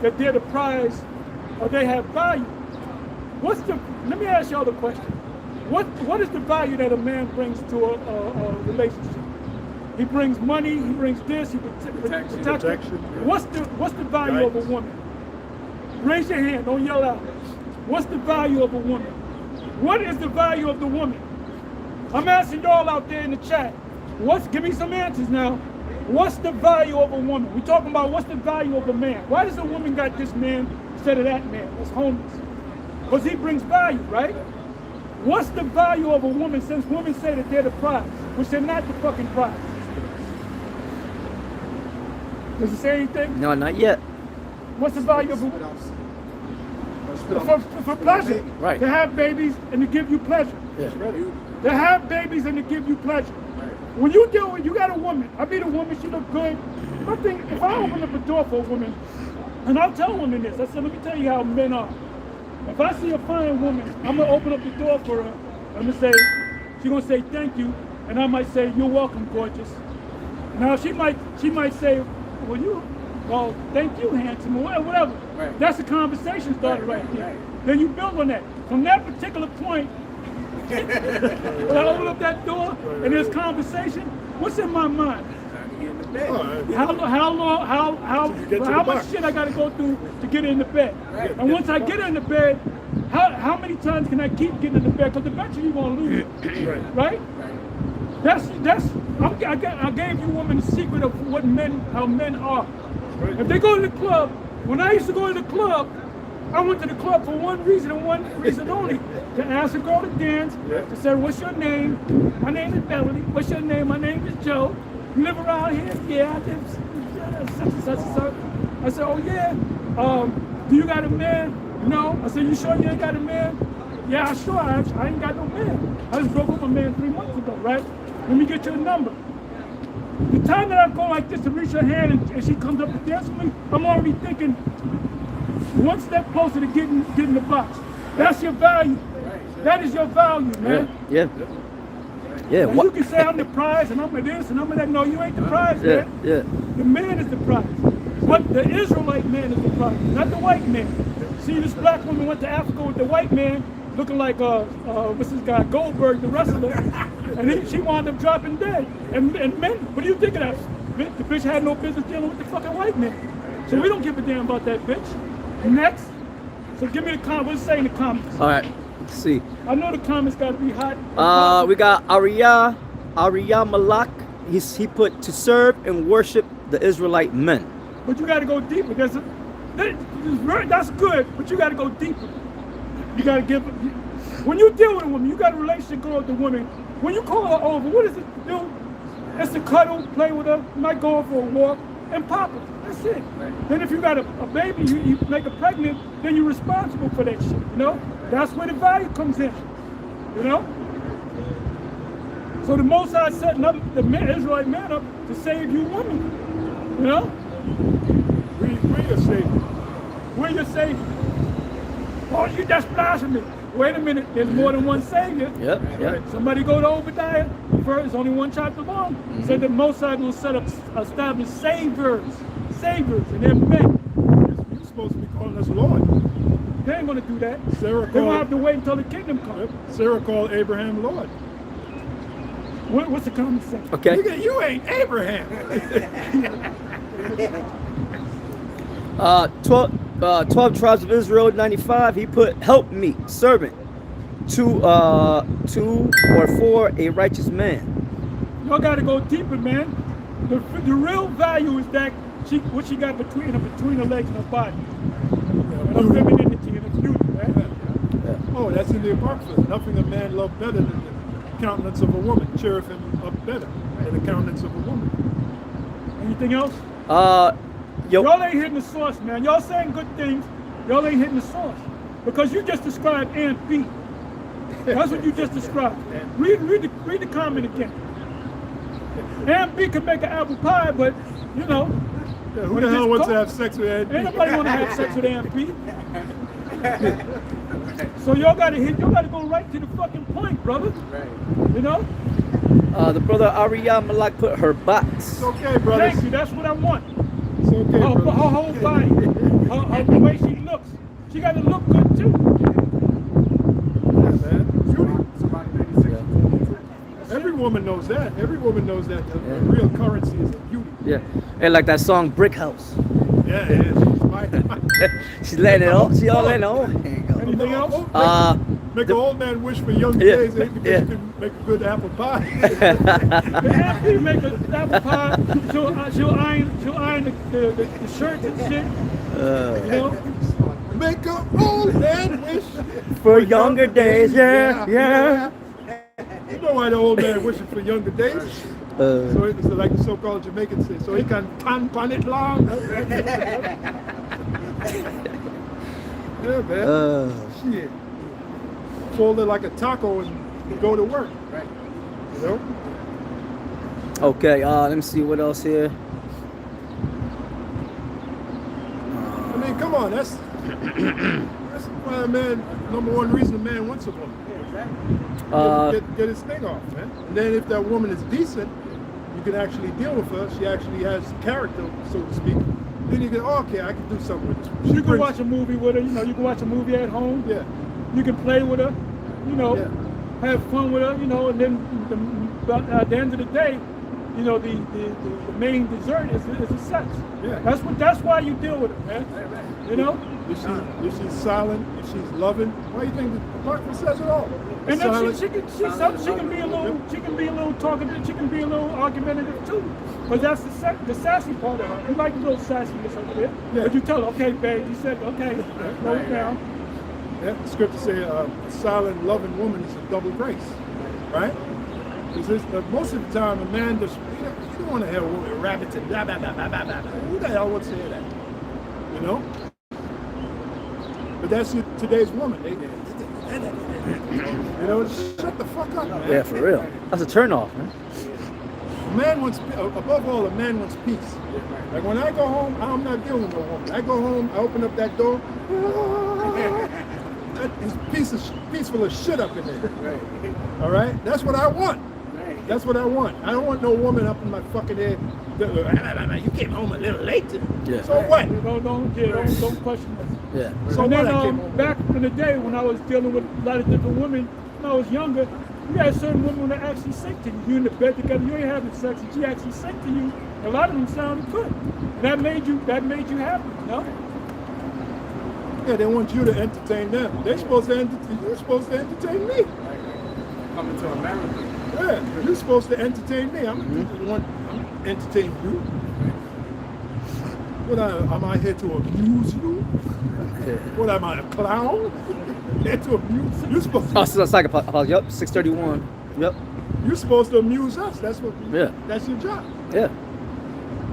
that they're the prize or they have value. Let me ask y'all the question. What is the value that a man brings to a relationship? He brings money, he brings this, he brings protection. What's the value of a woman? Raise your hand, don't yell out. What's the value of a woman? What is the value of the woman? I'm asking y'all out there in the chat. Give me some answers now. What's the value of a woman? We're talking about what's the value of a man. Why does a woman got this man instead of that man that's homeless? Because he brings value, right? What's the value of a woman since women say that they're the prize, which they're not the fucking prize? Does it say anything? No, not yet. What's the value of a for pleasure? Right. To have babies and to give you pleasure. Yeah. To have babies and to give you pleasure. When you do it, you got a woman. I meet a woman, she look good. I think if I open up a door for a woman, and I'll tell women this, I said, let me tell you how men are. If I see a fine woman, I'm gonna open up the door for her. I'm gonna say, she's gonna say thank you, and I might say, you're welcome, gorgeous. Now she might say, well, thank you, handsome, or whatever. Right. That's a conversation started right there. Right. Then you build on that. From that particular point, when I open up that door and there's conversation, what's in my mind? In the bed. How much shit I gotta go through to get in the bed? Right. And once I get in the bed, how many times can I keep getting in the bed? Because eventually you're gonna lose it, right? I gave you women the secret of how men are. Right. If they go to the club, when I used to go to the club, I went to the club for one reason and one reason only. To ask a girl to dance, Yeah. to say, what's your name? My name is Melody. What's your name? My name is Joe. You live around here? Yeah, I live such and such and such. I said, oh yeah. Do you got a man? No. I said, you sure you ain't got a man? Yeah, sure. I ain't got no man. I just broke up with a man 3 months ago, right? Let me get your number. The time that I go like this to reach her hand and she comes up to dance with me, I'm already thinking one step closer to getting the box. That's your value. That is your value, man. Yeah. Yeah. And you can say I'm the prize and I'm this and I'm that. No, you ain't the prize, Yeah. man. Yeah. The man is the prize. But the Israelite man is the prize, not the white man. See, this black woman went to Africa with the white man, looking like what's this guy, Goldberg, the wrestler, and she wound up dropping dead. And men, what do you think of that? The bitch had no business dealing with the fucking white man. So we don't give a damn about that bitch. Next. So give me the comments. What's it say in the comments? All right. Let's see. I know the comments got to be hot. We got Arya Malak. He put to serve and worship the Israelite men. But you got to go deeper. That's good, but you got to go deeper. You got to give. When you deal with a woman, you got a relationship girl with the woman. When you call her over, what is it to do? It's to cuddle, play with her, might go for a walk, and pop her. That's it. Right. Then if you got a baby, you make her pregnant, then you're responsible for that shit. You know, that's where the value comes in. You know. So the Most High setting up the Israelite man up to save you women. You know. We're your savior. We're your savior. Oh, you just blasphemy. Wait a minute, there's more than one savior. Yep. Somebody go to Obadiah, first, there's only one chapter long. Said the Most High will establish saviors, and they're men. You're supposed to be calling us Lord. They ain't gonna do that. Sarah They're gonna called, have to wait until the kingdom comes. Sarah called Abraham Lord. What's the comment say? Okay. Nigga, you ain't Abraham. 12 tribes of Israel, 95. He put help me, servant, to or for a righteous man. Y'all gotta go deeper, man. The real value is that what she got between her legs and her body. And her femininity and her beauty, man. Oh, that's in the Apocrypha. Nothing a man loved better than the countenance of a woman. Cheereth him up better than the countenance of a woman. Anything else? Y'all ain't hitting the source, man. Y'all saying good things. Y'all ain't hitting the source. Because you just described Aunt B. That's what you just described. Read the comment again. Aunt B can make an apple pie, but, you know. Yeah, who the hell wants to have sex with Aunt B? Ain't nobody want to have sex with Aunt B. So y'all gotta go right to the fucking point, brother. Right. You know? The brother Arya Malak put her box. It's okay, brothers. Thank you, that's what I want. It's okay, Her brothers. whole body. The way she looks. She gotta look good too. Yeah, man. Beauty. Every woman knows that. Every woman knows that the real currency is beauty. Yeah. And like that song Brick House. Yeah, it is. She's letting it on. She all letting it on. Anything else? Make an old man wish for younger days because you can make a good apple pie. After you make an apple pie, she'll iron the shirts and shit. You know? Make an old man wish For younger days, yeah. You know why the old man wishing for younger days? So it's like the so-called Jamaicans say, so he can pan it long. Yeah, man. Shit. Fold it like a taco and go to work. Right. You know? Okay, let me see what else here. I mean, come on, that's why a man, number one reason a man wants a woman. Get his thing off, man. And then if that woman is decent, you can actually deal with her. She actually has character, so to speak. Then you can, okay, I can do something with this one. You can watch a movie with her, you know, you can watch a movie at home. Yeah. You can play with her, you know, have fun with her, you know, and then at the end of the day, you know, the main dessert is the sex. Yeah. That's why you deal with her, man. You know? If she's silent, if she's loving, why do you think the Apocrypha says it all? And then silent. she can be a little talkative, she can be a little argumentative too. But that's the sassy part of her. You like a little sassiness over there. Yeah. But you tell her, okay, babe, you said, okay, slow it down. Yeah, the scripture say a silent, loving woman is a double grace, right? Because most of the time, a man just, you don't want to hear a woman rabbit and blah, blah, blah, blah, blah, blah. Who the hell would say that? You know? But that's today's woman. You know, shut the fuck up, man. Yeah, for real. That's a turn off, man. A man wants, above all, a man wants peace. Like when I go home, I'm not dealing with no woman. I go home, I open up that door, it's peaceful as shit up in there. All right? That's what I want. That's what I want. I don't want no woman up in my fucking head. You came home a little late today. Yeah. So what? Don't question us. Yeah. So And what? then I came home. back in the day when I was dealing with a lot of different women, when I was younger, you had certain women that actually sing to you. You in the bed together, you ain't having sex, and she actually sing to you. A lot of them sounded good. And that made you happy, you know? Yeah, they want you to entertain them. You're supposed to entertain me. Coming to America. Yeah, you're supposed to entertain me. I'm entertain you. What am I here to amuse you? What am I, a clown? Here to amuse you? You're supposed to, Oh, so psychopath. Yep, 631. Yep. you're supposed to amuse us. That's what. Yeah. That's your job. Yeah.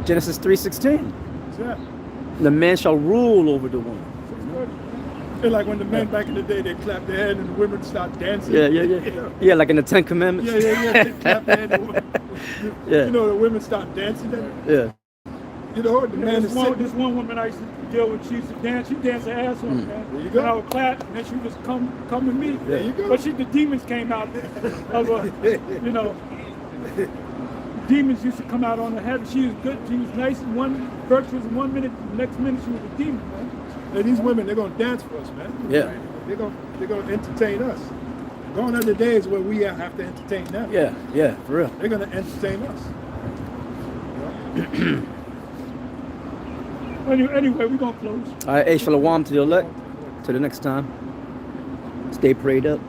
Genesis 3:16. Yeah. The man shall rule over the woman. And like when the men back in the day, they clap their hand and the women start dancing. Yeah, yeah, yeah. Yeah, like in the Ten Commandments. Yeah. They clap their hand. And Yeah. You know, the women start dancing. Then, Yeah. you know, the man is sitting. This one woman I used to deal with, she used to dance. She danced her ass off, man. There you go. And I would clap, and then she would just come to me. There you go. But the demons came out of her, you know. Demons used to come out on her head. She was good. She was nice in one virtuous in 1 minute. The next minute she was a demon, man. And these women, they're gonna dance for us, man. Yeah. They're gonna entertain us. Gone are the days where we have to entertain them. Yeah. Yeah. For real. They're gonna entertain us. Anyway, we're gonna close. All right, hey, shalom to the elect. Till the next time. Stay prayed up.